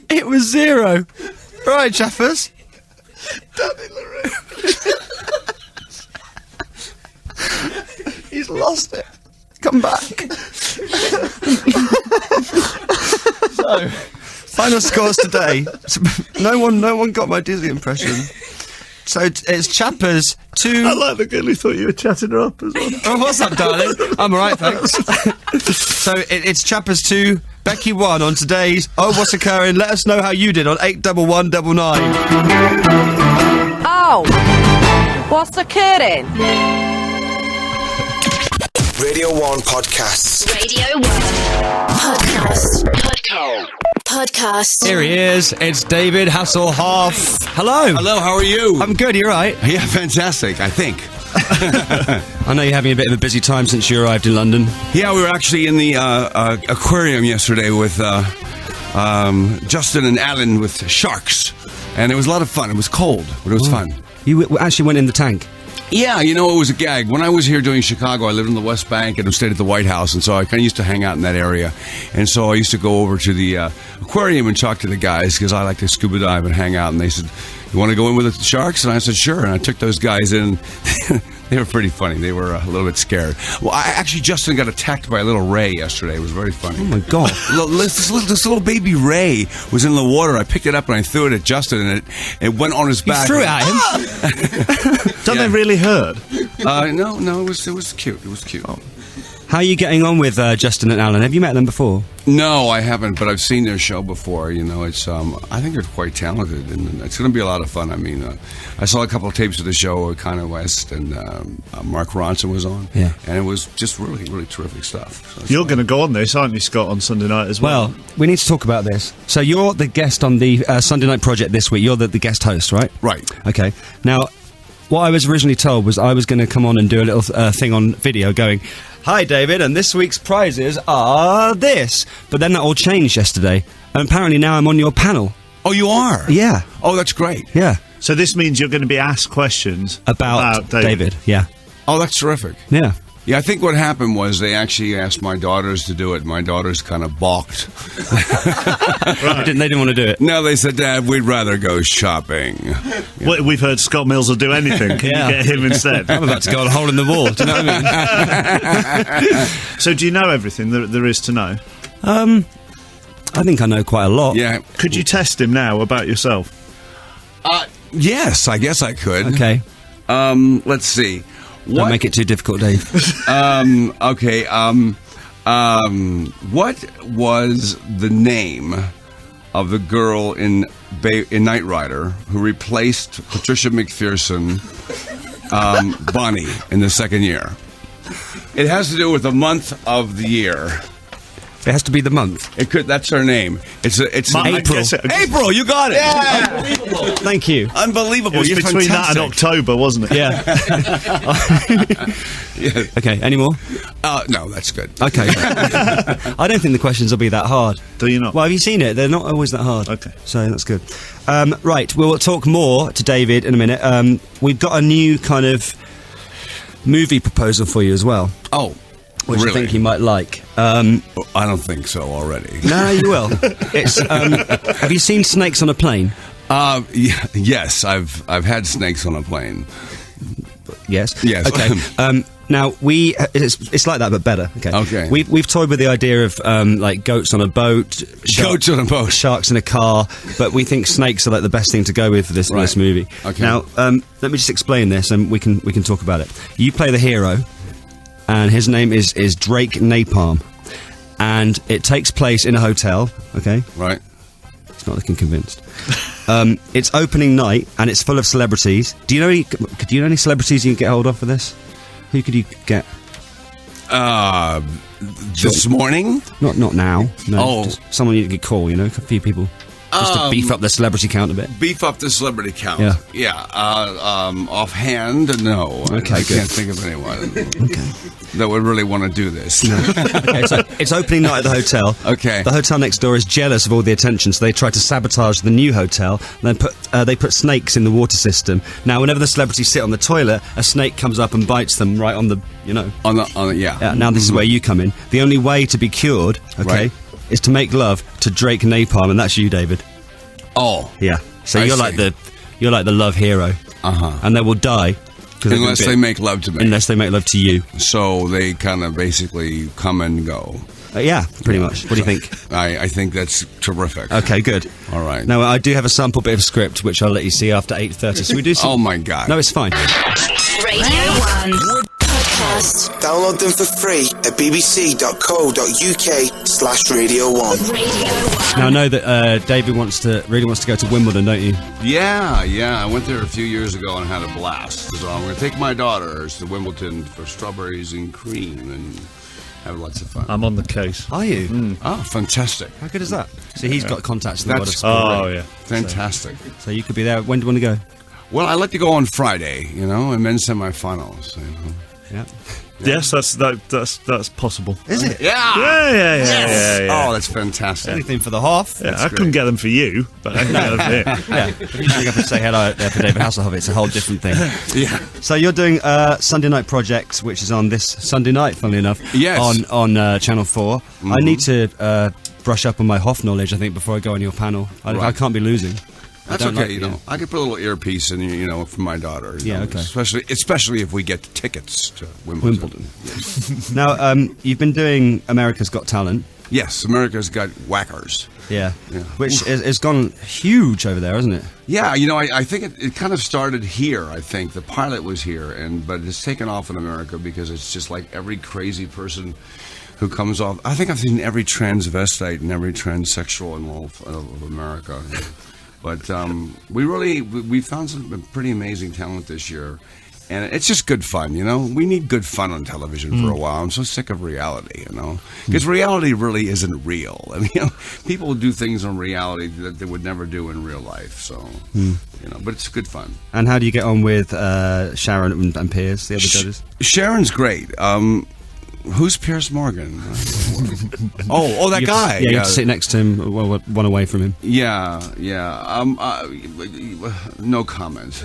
It was 0. Right, Chaffers. Danny LaRue. He's lost it. Come back. So, final scores today. No one got my Dizzy impression. So it's Chappers 2. I like the girl who thought you were chatting her up as well. Oh, what's up, darling? I'm alright, thanks. So it's Chappers 2, Becky 1 on today's Oh, What's Occurring? Let us know how you did on 81199. Oh! What's occurring? Radio 1 Podcasts. Radio 1 Podcast. Here he is. It's David Hasselhoff. Hello. Hello, how are you? I'm good, you're right. Yeah, fantastic, I think. I know you're having a bit of a busy time since you arrived in London. Yeah, we were actually in the aquarium yesterday with Justin and Alan with sharks. And it was a lot of fun. It was cold, but it was fun. You actually went in the tank? Yeah, you know, it was a gag. When I was here doing Chicago, I lived in the West Bank and I stayed at the White House, and so I kind of used to hang out in that area. And so I used to go over to the aquarium and talk to the guys because I like to scuba dive and hang out. And they said, "You want to go in with the sharks?" And I said, "Sure." And I took those guys in. They were pretty funny. They were a little bit scared. Well, Justin got attacked by a little ray yesterday. It was very funny. Oh, my God. This little baby ray was in the water. I picked it up and I threw it at Justin, and it went on his back. You threw it at him? Don't they really hurt? No, it was cute. It was cute. Oh. How are you getting on with Justin and Alan? Have you met them before? No, I haven't, but I've seen their show before. You know, it's I think they're quite talented, and it's going to be a lot of fun. I mean, I saw a couple of tapes of the show with Kanye West, and Mark Ronson was on, yeah, and it was just really, really terrific stuff. So you're going to go on this, aren't you, Scott, on Sunday night as well? Well, we need to talk about this. So you're the guest on the Sunday Night Project this week. You're the guest host, right? Right. Okay. Now, what I was originally told was I was going to come on and do a little thing on video going, "Hi, David, and this week's prizes are this." But then that all changed yesterday, and apparently now I'm on your panel. Oh, you are? Yeah. Oh, that's great. Yeah. So this means you're going to be asked questions about David. Yeah. Oh, that's terrific. Yeah. Yeah, I think what happened was they actually asked my daughters to do it. My daughters kind of balked. Right. They didn't want to do it. No, they said, "Dad, we'd rather go shopping." Well, we've heard Scott Mills will do anything. Can you get him instead? I'm about to go on a hole in the wall. Do you know what I mean? So do you know everything there is to know? I think I know quite a lot. Yeah. Could you test him now about yourself? Yes, I guess I could. Okay. Let's see. Don't make it too difficult, Dave. Okay. What was the name of the girl in Knight Rider who replaced Patricia McPherson, Bonnie, in the second year? It has to do with the month of the year. It has to be the month. It could. That's her name. It's April. April, you got it. Yeah. Thank you. Unbelievable. It was You're between fantastic. that and October, wasn't it? Yeah. Yeah. Okay. Any more? No, that's good. Okay. I don't think the questions will be that hard. Do you not? Well, have you seen it? They're not always that hard. Okay. So that's good. Right. We'll talk more to David in a minute. We've got a new kind of movie proposal for you as well. Oh. Which really? I think you might like. I don't think so already. No, you will. It's. Have you seen Snakes on a Plane? Yes, I've had snakes on a plane. Yes. Yes. Okay. Now it's like that but better. Okay. Okay. We've toyed with the idea of like goats on a boat, Goats on a boat. sharks in a car, but we think snakes are like the best thing to go with for this movie. Okay. Now let me just explain this, and we can talk about it. You play the hero, and his name is Drake Napalm, and it takes place in a hotel. Okay. Right. It's not looking convinced. It's opening night, and it's full of celebrities. Do you know any celebrities you can get hold of for this? Who could you get? This morning? Not now. No. Oh. Just someone you could call. You know, a few people. Just to beef up the celebrity count a bit. Beef up the celebrity count. Yeah. Yeah. Offhand, no. Okay, I good. can't think of anyone that would really want to do this. Okay, so it's opening night at the hotel. Okay. The hotel next door is jealous of all the attention, so they try to sabotage the new hotel. And then they put snakes in the water system. Now, whenever the celebrities sit on the toilet, a snake comes up and bites them right on the, you know. On the yeah. Now this is where you come in. The only way to be cured, okay, Right. is to make love to Drake Napalm, and that's you, David. Oh. Yeah. So I you're see. like the love hero. Uh-huh. And they will die. 'cause they've been Unless bit- they make love to me. Unless they make love to you. So they kind of basically come and go. Yeah, pretty much. What do you think? I think that's terrific. Okay, good. All right. Now, I do have a sample bit of script, which I'll let you see after 8:30. So we do some... Oh, my God. No, it's fine. Radio 1 Podcast. Download them for free at bbc.co.uk/Radio1. Now, I know that David really wants to go to Wimbledon, don't you? Yeah. I went there a few years ago and had a blast. So I'm going to take my daughters to Wimbledon for strawberries and cream and have lots of fun. I'm on the case. Are you? Oh, fantastic. How good is that? So he's got contacts in the world of That's sport. Oh, yeah. fantastic. So you could be there. When do you want to go? Well, I like to go on Friday, and men's semifinals. Yeah. Yes, that's possible. Is it? Yeah. Yeah. Oh, that's fantastic. Anything for the Hoff? Yeah, I couldn't get them for you, but I can get them for him. Yeah. If you ring up and say hello there for David Hasselhoff, it's a whole different thing. Yeah. So you're doing Sunday Night Project, which is on this Sunday night, funnily enough. Yes. On Channel 4. I need to brush up on my Hoff knowledge, I think, before I go on your panel. I Right. can't be losing. That's okay, I could put a little earpiece in, for my daughter. Yeah, okay. Especially if we get tickets to Wimbledon. Yes. Now, you've been doing America's Got Talent. Yes, America's Got Whackers. Yeah. Which has gone huge over there, hasn't it? Yeah, I think it kind of started here, I think. The pilot was here, but it's taken off in America because it's just like every crazy person who comes off. I think I've seen every transvestite and every transsexual in all of America. But we found some pretty amazing talent this year, And it's just good fun, you know? We need good fun on television for a while. I'm so sick of reality, you know? Because reality really isn't real. I mean, you know, people do things on reality that they would never do in real life, so, you know, but it's good fun. And how do you get on with Sharon and Piers, the other judges? Sharon's great. Who's Piers Morgan? That guy. Yeah, you have to sit next to him, one away from him. Yeah. No comment.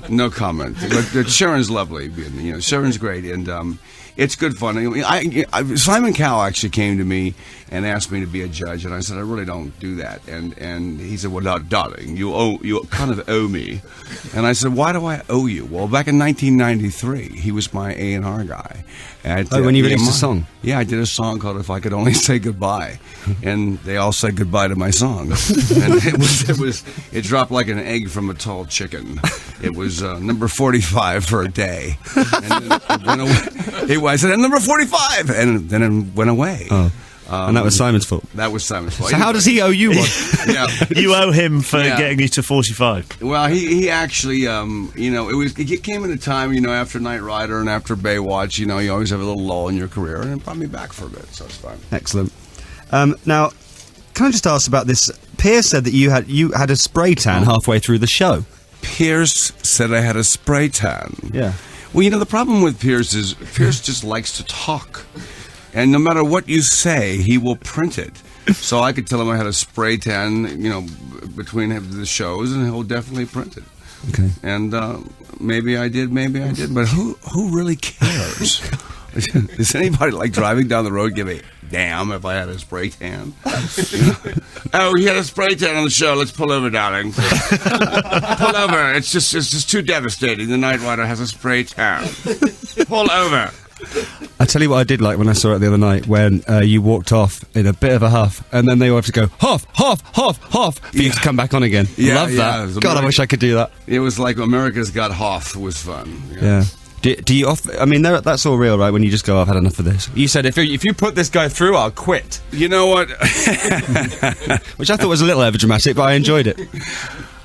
no comment. But Sharon's lovely. You know, Sharon's great, and it's good fun. I mean, Simon Cowell actually came to me and asked me to be a judge, and I said I really don't do that. And he said, "Well, darling, you kind of owe me." And I said, "Why do I owe you?" Well, back in 1993, he was my A&R guy. When you released a song? Yeah, I did a song called "If I Could Only Say Goodbye," and they all said goodbye to my song. And it dropped like an egg from a tall chicken. It was number 45 for a day. And then it went away. I said, "Number 45," and then it went away. Oh. And that was Simon's fault. That was Simon's fault. So how does he owe you one? Yeah, you owe him for getting you to 45. Well, he actually, you know, it came at a time, you know, after Knight Rider and after Baywatch, you know, you always have a little lull in your career, and it brought me back for a bit, so it's fine. Excellent. Now, can I just ask about this? Piers said that you had a spray tan halfway through the show. Piers said I had a spray tan. Yeah. Well, you know, the problem with Piers is Piers just likes to talk. And no matter what you say, he will print it. So I could tell him I had a spray tan, you know, between the shows, and he'll definitely print it. Okay. And maybe I did, but who really cares? Is anybody like driving down the road give a damn if I had a spray tan? You know? Oh, he had a spray tan on the show. Let's pull over, darling. Pull over. It's just too devastating. The Knight Rider has a spray tan. Pull over. I tell you what I did like when I saw it the other night, when you walked off in a bit of a huff, and then they all have to go, Hoff, Hoff, Hoff, Hoff, for you to come back on again. Love that. God, I wish I could do that. It was like America's Got Hoff. It was fun. Yeah. Do you off? I mean, that's all real, right? When you just go, I've had enough of this. You said if you put this guy through, I'll quit. You know what? Which I thought was a little overdramatic, but I enjoyed it.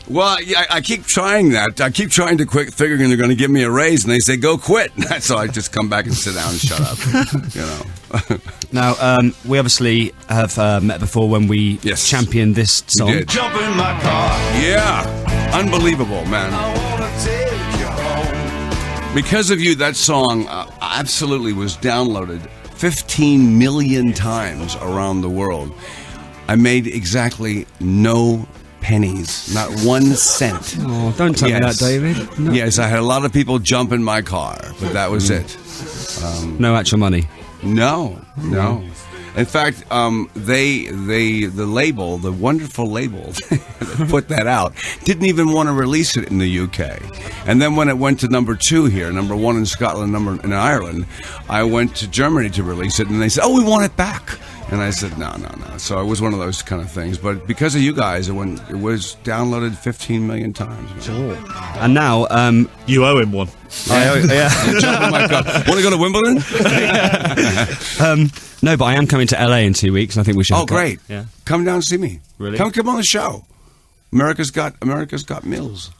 Well, yeah, I keep trying that. I keep trying to quit, figuring they're going to give me a raise, and they say, "Go quit." So I just come back and sit down and shut up. You know. Now, we obviously have met before when we championed this song. You did. Jump in my car. Yeah, unbelievable, man. I wanna take you home. Because of you, that song absolutely was downloaded 15 million times around the world. I made exactly no pennies, not 1 cent. Oh, don't tell me that, David. No. Yes, I had a lot of people jump in my car, but that was it. No actual money. No. In fact, the label, the wonderful label that put that out, didn't even want to release it in the UK. And then when it went to number 2 here, number 1 in Scotland, number in Ireland, I went to Germany to release it, and they said, "Oh, we want it back." And I said, no. So it was one of those kind of things. But because of you guys, it was downloaded 15 million times. And now, you owe him one. Yeah. Want to go to Wimbledon? No, but I am coming to LA in 2 weeks, and I think we should. Oh, great! Yeah, come down and see me. Really? Come on the show. America's Got Mills.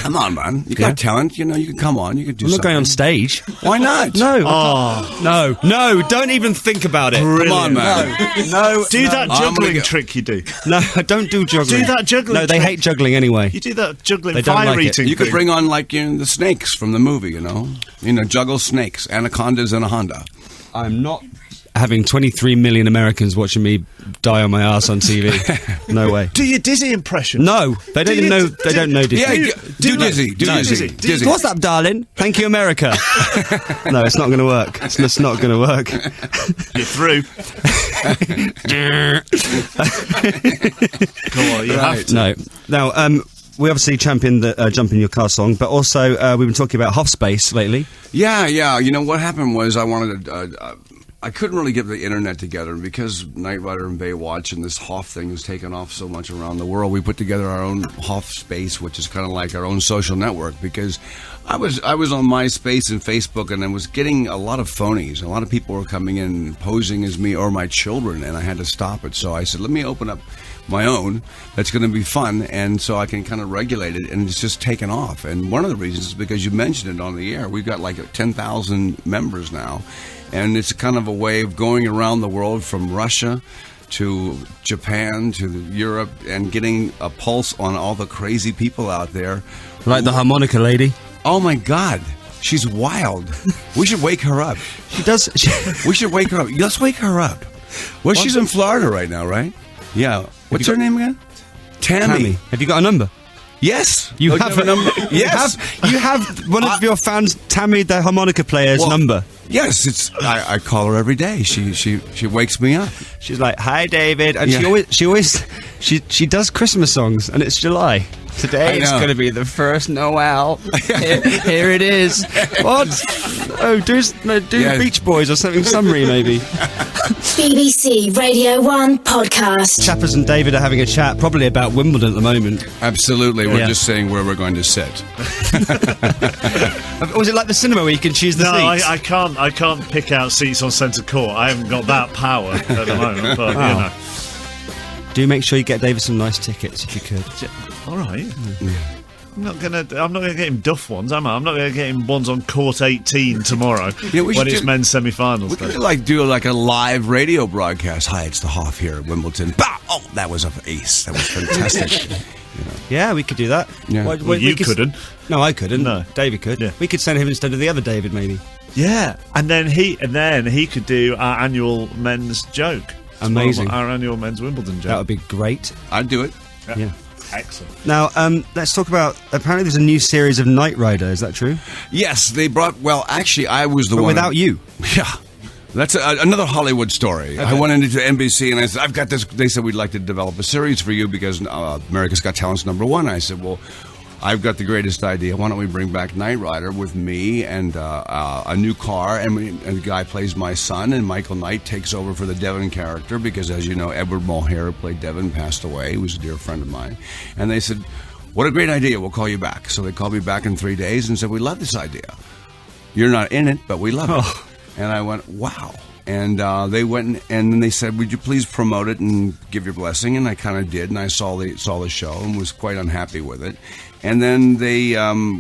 Come on, man. You got talent. You know, you can come on. You can do something. I'm not going on stage. Why not? No. No, don't even think about it. Brilliant. Come on, man. No. Do that juggling trick you do. No, I don't do juggling. Do that juggling No, they hate juggling anyway. You do that juggling They don't fire like it. eating You could thing. bring on, like, the snakes from the movie, you know? Juggle snakes, anacondas in a Honda. I'm not having 23 million Americans watching me die on my ass on TV. No way. Do your Dizzy impression? No, they don't even know. They don't know Dizzy. Yeah, do Dizzy. Do Dizzy. What's up, darling? Thank you, America. No, it's not going to work. It's just not going to work. You're through. Come on, you have to. No. Now, we obviously championed the Jump in Your Car song, but also we've been talking about Hoff Space lately. Yeah. You know, what happened was I wanted to... I couldn't really get the internet together, because Knight Rider and Baywatch and this Hoff thing has taken off so much around the world. We put together our own Hoff Space, which is kind of like our own social network, because I was on MySpace and Facebook, and I was getting a lot of phonies. A lot of people were coming in and posing as me or my children, and I had to stop it. So I said, let me open up my own that's going to be fun, and so I can kind of regulate it, and it's just taken off. And one of the reasons is because you mentioned it on the air. We've got like 10,000 members now, and it's kind of a way of going around the world from Russia to Japan to Europe and getting a pulse on all the crazy people out there. Like the harmonica lady. Oh my God. She's wild. We should wake her up. We should wake her up. Let's wake her up. Well, she's in Florida right now, right? Yeah. What's her name again? Tammy. Have you got a number? Yes. You have a number. Yes. You have one of your fans, Tammy, the harmonica player's number. Yes, I call her every day. She wakes me up. She's like, "Hi, David," and she does Christmas songs, and it's July. Today it's going to be the first Noel. Here it is. What? Oh, do the Beach Boys or something summary maybe. BBC Radio 1 podcast. Chappers and David are having a chat, probably about Wimbledon at the moment. Absolutely, we're just saying where we're going to sit. Was it like the cinema where you can choose the seats? No, I can't pick out seats on centre court. I haven't got that power at the moment, but you know. Do make sure you get David some nice tickets if you could. All right. I'm not gonna get him duff ones, am I? I'm not gonna get him ones on court 18 tomorrow when it's men's semi-finals. We could do like a live radio broadcast. Hi, it's the Hoff here at Wimbledon. Bah! Oh, that was an ace. That was fantastic. Yeah, we could do that. Yeah. Well, you couldn't. No, I couldn't. No, David could. Yeah. We could send him instead of the other David, maybe. Yeah, and then he could do our annual men's joke. Amazing. Our annual men's Wimbledon joke. That would be great. I'd do it. Yeah. Excellent. Now, let's talk about. Apparently, there's a new series of Knight Rider. Is that true? Yes, they brought. Well, actually, I was the one without you. Yeah, that's another Hollywood story. Okay. I went into NBC and I said, "I've got this." They said, "We'd like to develop a series for you because America's Got Talent's #1." I said, "Well, I've got the greatest idea. Why don't we bring back Knight Rider with me and a new car, and the guy plays my son, and Michael Knight takes over for the Devon character because, as you know, Edward Mulhare, who played Devon, passed away. He was a dear friend of mine." And they said, "What a great idea. We'll call you back." So they called me back in 3 days and said, "We love this idea. You're not in it, but we love it." And I went, "Wow." And they went and then they said, "Would you please promote it and give your blessing?" And I kind of did, and I saw the show and was quite unhappy with it. And then they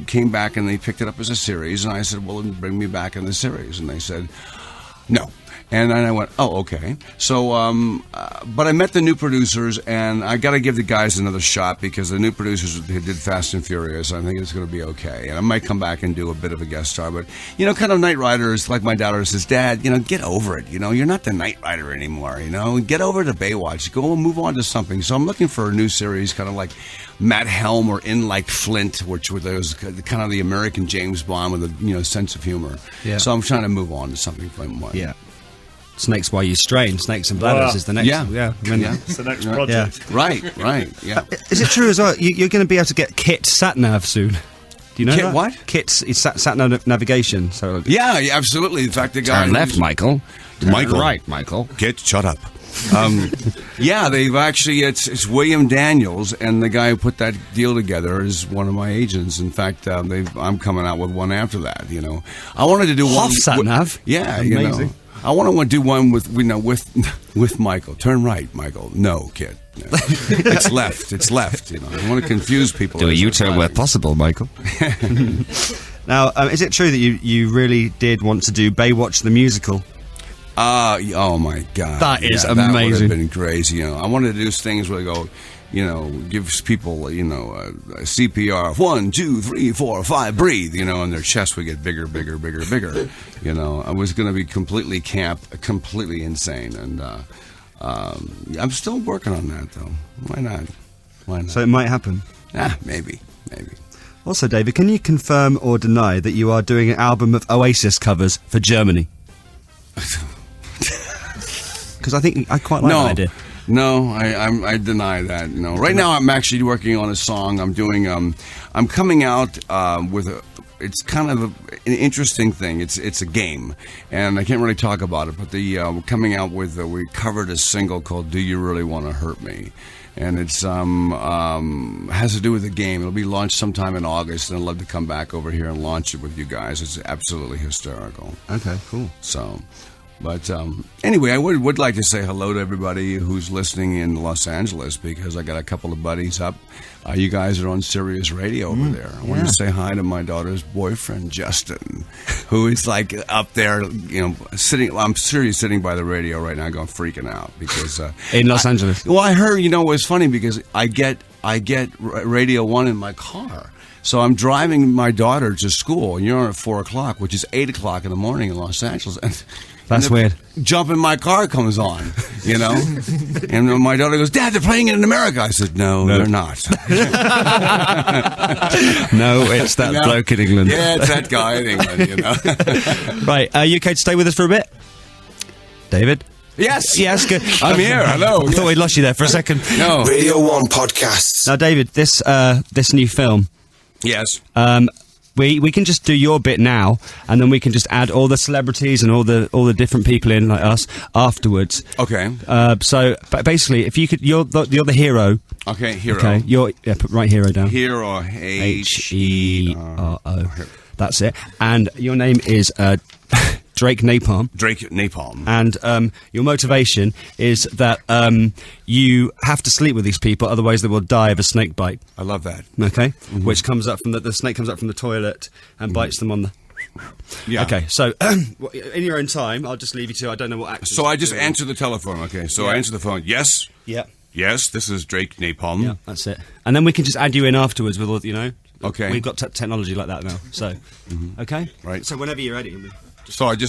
came back and they picked it up as a series, and I said, "Well, then bring me back in the series." And they said, "No." And then I went, "Oh, okay." So, but I met the new producers, and I got to give the guys another shot because the new producers did Fast and Furious. I think it's going to be okay, and I might come back and do a bit of a guest star. But kind of Knight Rider is like my daughter says, "Dad, get over it. You're not the Knight Rider anymore. Get over to Baywatch. Go and move on to something." So I'm looking for a new series, kind of like Matt Helm or In Like Flint, which was kind of the American James Bond with a sense of humor. Yeah. So I'm trying to move on to something fun. Yeah. Snakes While You Strain, Snakes and Bladders is the next. It's the next project. Yeah. Right. Yeah. Is it true as well? You're going to be able to get kit sat nav soon. Do you know Kit that? what? Kits is sat nav navigation. So yeah, absolutely. In fact, the guy turn left, Michael. Michael, right, Michael. Kit, shut up. Yeah, they've actually it's William Daniels, and the guy who put that deal together is one of my agents. In fact, I'm coming out with one after that. I wanted to do Hoff one sat nav. Yeah, amazing. I want to do one with Michael. Turn right, Michael. No, kid. No. It's left. It's left. I want to confuse people. Do a U-turn where possible, Michael. Now, is it true that you really did want to do Baywatch the musical? Oh my God, that is amazing. That would have been crazy. I wanted to do things where I go, gives people, a CPR, 1, 2, 3, 4, 5, breathe, and their chest would get bigger. I was going to be completely camp, completely insane, and I'm still working on that though. Why not? So it might happen. Maybe. Also, David, can you confirm or deny that you are doing an album of Oasis covers for Germany? Because I think I quite like that idea. No, I deny that. No, right now I'm actually working on a song. I'm doing. I'm coming out with a. It's kind of an interesting thing. It's a game, and I can't really talk about it. But we're coming out with. We covered a single called "Do You Really Want to Hurt Me," and it's has to do with the game. It'll be launched sometime in August, and I'd love to come back over here and launch it with you guys. It's absolutely hysterical. Okay, cool. So. But anyway, I would like to say hello to everybody who's listening in Los Angeles, because I got a couple of buddies up. You guys are on Sirius Radio over there. I want to say hi to my daughter's boyfriend, Justin, who is like up there, sitting. I'm seriously sitting by the radio right now, going freaking out because in Los Angeles. Well, I heard. It was funny because I get Radio 1 in my car. So I'm driving my daughter to school, and you're on at 4 o'clock, which is 8 o'clock in the morning in Los Angeles. And that's weird. Jump in my car comes on, and my daughter goes, "Dad, they're playing it in America." I said, No, they're not. No, it's that bloke in England. Yeah, it's that guy in England, Right, are you okay to stay with us for a bit? David? Yes. Yes, good. I'm here, hello. I thought we'd lost you there for a second. No. Radio 1 podcasts. Now, David, this new film... Yes. We can just do your bit now, and then we can just add all the celebrities and all the different people in, like us, afterwards. Okay. So basically, if you could, you're the hero. Okay, hero. Okay, put right hero down. Hero, H-E-R-O. That's it. And your name is Drake Napalm. Drake Napalm. And your motivation is that you have to sleep with these people, otherwise they will die of a snake bite. I love that. Okay? Mm-hmm. Which comes up from the snake comes up from the toilet and bites them on the... Yeah. Okay, so in your own time, I'll just leave you to... I don't know what actors... So I just answer the telephone, okay? So I answer the phone. Yes? Yeah. Yes, this is Drake Napalm. Yeah, that's it. And then we can just add you in afterwards with all, Okay. We've got technology like that now, so... Okay? Right. So whenever you're ready... So I do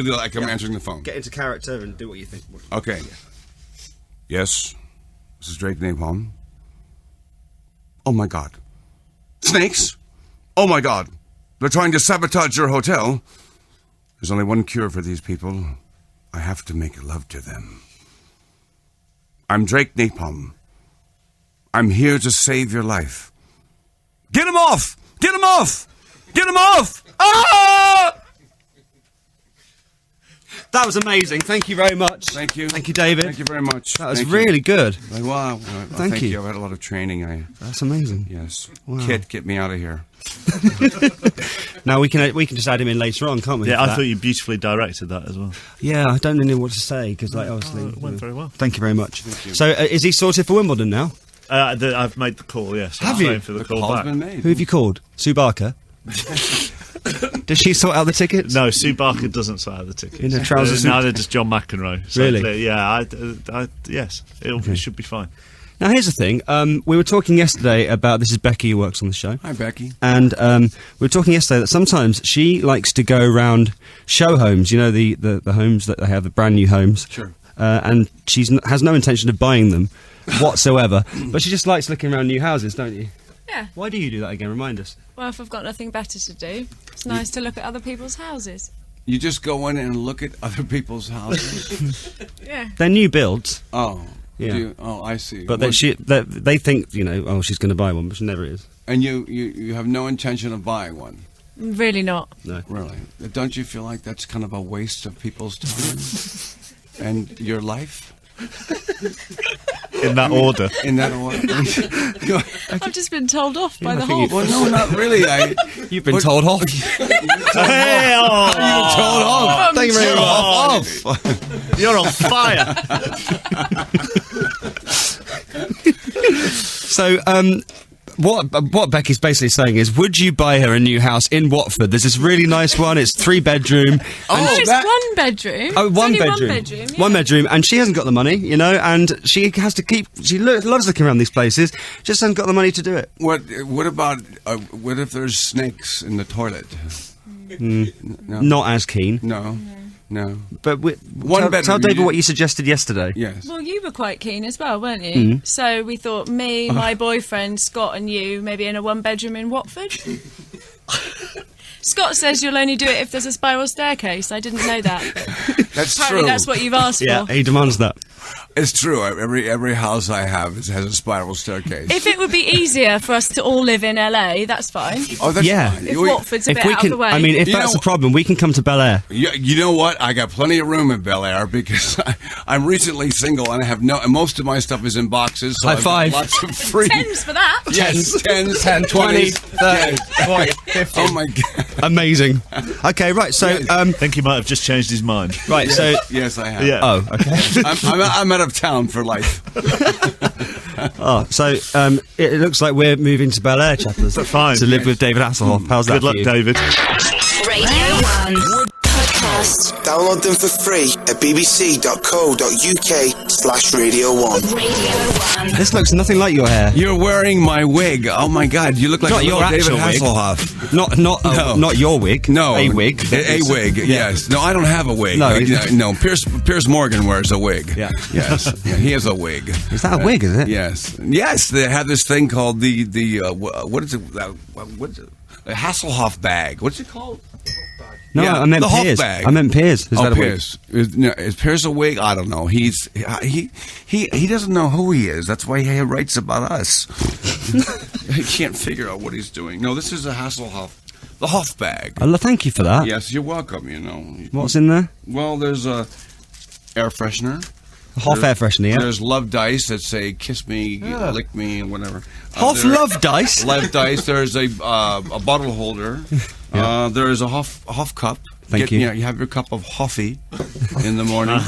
like I'm answering the phone. Get into character and do what you think. Okay. Yeah. Yes, this is Drake Napalm. Oh my God. Snakes? Oh my God. They're trying to sabotage your hotel. There's only one cure for these people. I have to make love to them. I'm Drake Napalm. I'm here to save your life. Get him off! Get him off! Get him off! Ah! That was amazing. Thank you very much. Thank you. Thank you, David. Thank you very much. That was really good. Wow. Thank you. I've had a lot of training. That's amazing. Yes. Wow. Kid, get me out of here. Now we can just add him in later on, can't we? Yeah, I thought you beautifully directed that as well. Yeah, I don't really know what to say because, obviously, it went very well. Thank you very much. So, is he sorted for Wimbledon now? I've made the call. Yes. Have you? For the call back. Been made. Who have you called? Sue Barker. Does she sort out the tickets? No, Sue Barker doesn't sort out the tickets. In her trousers. Neither does John McEnroe. So Really? Yeah. Yes. It should be fine. Now, here's the thing. We were talking yesterday about... This is Becky who works on the show. Hi, Becky. And we were talking yesterday that sometimes she likes to go around show homes, the homes that they have, the brand new homes. Sure. And she has no intention of buying them whatsoever. But she just likes looking around new houses, don't you? Yeah. Why do you do that again? Remind us. Well, if I've got nothing better to do, it's nice to look at other people's houses. You just go in and look at other people's houses? Yeah. They're new builds. Oh. Yeah. I see. But they think, she's going to buy one, but she never is. And you have no intention of buying one? Really not. No. Really? Don't you feel like that's kind of a waste of people's time and your life? In that order. In that order. I've just been told off by the Hoff. Well, no, not really. You've been told off. Hey, You've been told off. Thank you very much. Off. You're on fire. So, what Becky's basically saying is, would you buy her a new house in Watford? There's this really nice one. It's 3-bedroom. It's 1 bedroom. Oh, one It's only bedroom. 1 bedroom. Yeah. 1 bedroom, and she hasn't got the money, and she has to keep. She loves looking around these places. Just hasn't got the money to do it. What about? What if there's snakes in the toilet? No. Not as keen. No. But tell David what you suggested yesterday. Yes. Well, you were quite keen as well, weren't you? Mm. So we thought me, my boyfriend, Scott and you, maybe in a 1 bedroom in Watford. Scott says you'll only do it if there's a spiral staircase. I didn't know that. That's Apparently true. that's what you've asked Yeah, for. he demands that. It's true. Every house I have has a spiral staircase. If it would be easier for us to all live in LA, that's fine. Oh, that's Yeah. fine. If Watford's a bit out of the way. I mean, if You that's know- a problem, we can come to Bel Air. You know what? I got plenty of room in Bel Air because I'm recently single and I have most of my stuff is in boxes. So High I've got five. lots of free. Tens for that. Yes, 10, 10, 20, 30, 40, 50. Oh my god! Amazing. Okay, right. So, I think he might have just changed his mind. right. So, Yes, I have. Yeah. oh, okay. I'm out of town for life. Oh, so it looks like we're moving to Bel Air, chappers. Fine. To live with David Hasselhoff. How's that Good luck, for you? David. Radio 1 Podcast. Download them for free at bbc.co.uk/Radio1. Radio 1. This looks nothing like your hair. You're wearing my wig. Oh my god! You look like Not a your little David actual wig. Hasselhoff. Not not your wig. No, a wig. A wig. Yes. No, I don't have a wig. No. No. Piers Morgan wears a wig. Yeah. Yes. Yeah, he has a wig. Is that a wig? Is it? Yes. Yes. They have this thing called the what is it? What is it? A Hasselhoff bag. What's it called? No, Yeah, I meant the Hoff Piers. bag. I meant Piers. Is that a wig? Piers. Is Piers a wig? I don't know. He doesn't know who he is. That's why he writes about us. He can't figure out what he's doing. No, this is a Hasselhoff. The Hoff bag. Oh, thank you for that. Yes, you're welcome. You know. What's in there? Well, there's a air freshener. Hoff air freshener, yeah. There's love dice that say "kiss me, lick me," and whatever. Hoff love dice. Love dice. There's a bottle holder. Yeah. There's a Hoff cup. Thank you. You have your cup of Hoffy in the morning.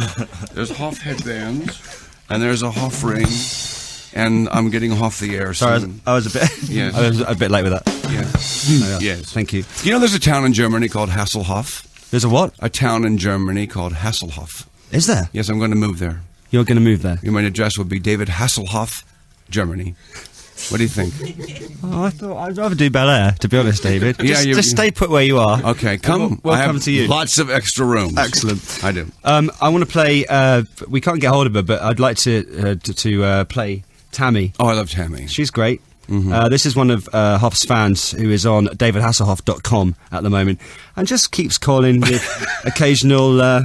There's Hoff headbands, and there's a Hoff ring, and I'm getting Hoff the air. Sorry, soon. I was a bit. Yes. I was a bit late with that. Yes. Yes. Thank you. You know, there's a town in Germany called Hasselhoff. There's a what? A town in Germany called Hasselhoff. Is there? Yes, I'm going to move there. You're going to move there. My address would be David Hasselhoff, Germany. What do you think? Oh, I thought I'd rather do Bel Air, to be honest, David. Yeah, just stay put where you are. Okay, come. We'll I have come to you. Lots of extra rooms. Excellent. I do. I want to play. We can't get hold of her, but I'd like to play Tammy. Oh, I love Tammy. She's great. This is one of Hoff's fans who is on davidhasselhoff.com at the moment and just keeps calling with occasional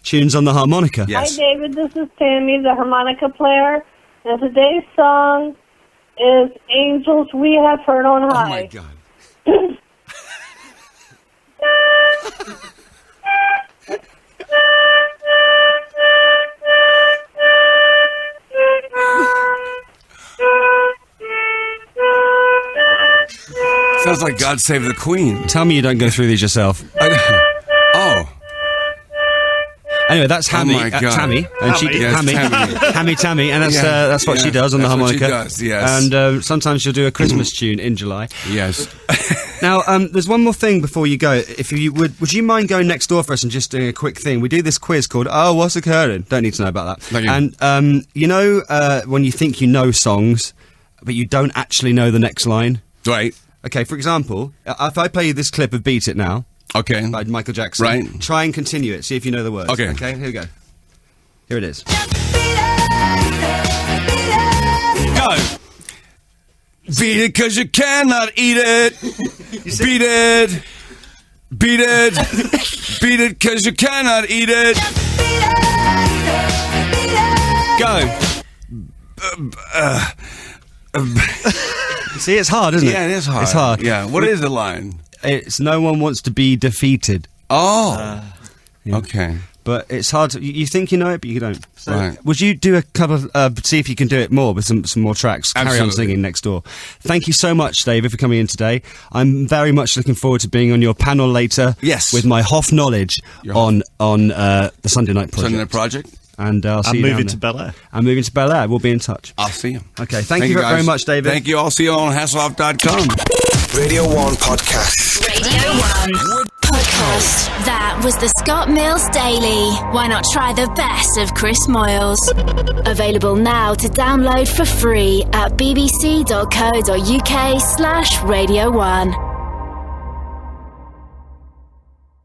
tunes on the harmonica. Yes. Hi, David. This is Tammy, the harmonica player. And today's song is Angels We Have Heard on High. Oh, my God. Sounds like God Save the Queen. Tell me you don't go through these yourself. Oh. Anyway, that's Hammy, my God. Tammy, and she Yes, Tammy. Tammy, and that's Yeah, that's what she does on the that's what harmonica. she does, yes. And sometimes she'll do a Christmas tune in July. Yes. Now, there's one more thing before you go. If you would you mind going next door for us and just doing a quick thing? We do this quiz called "Oh, What's Occurring?" Don't need to know about that. Thank you. And you know when you think you know songs, but you don't actually know the next line. Right. Okay, for example, if I play you this clip of "Beat It" now. Okay. By Michael Jackson. Right. Try and continue it. See if you know the words. Okay. Okay, here we go. Here it is. Go. Beat it 'cause you cannot eat it. Beat it. Beat it. Beat it 'cause you cannot eat it. Go. See, it's hard, isn't it? Yeah, it is hard. It's hard. Yeah. What is the line? It's no one wants to be defeated. Oh. Yeah. Okay. But it's hard. You think you know it, but you don't. So Right. Would you do a couple of, see if you can do it more with some more tracks? Carry on Absolutely. singing next door. Thank you so much, David, for coming in today. I'm very much looking forward to being on your panel later. Yes. With my Hoff knowledge on the Sunday Night Project. Sunday Night Project. And I'll see I'm you moving down to there. Bel Air. I'm moving to Bel Air. We'll be in touch. I'll see you. Okay. Thank you very guys. much, David. Thank you. I'll see you on Hasselhoff.com. Radio 1 Podcast. Radio 1 Podcast. That was the Scott Mills Daily. Why not try the best of Chris Moyles? Available now to download for free at bbc.co.uk/Radio 1.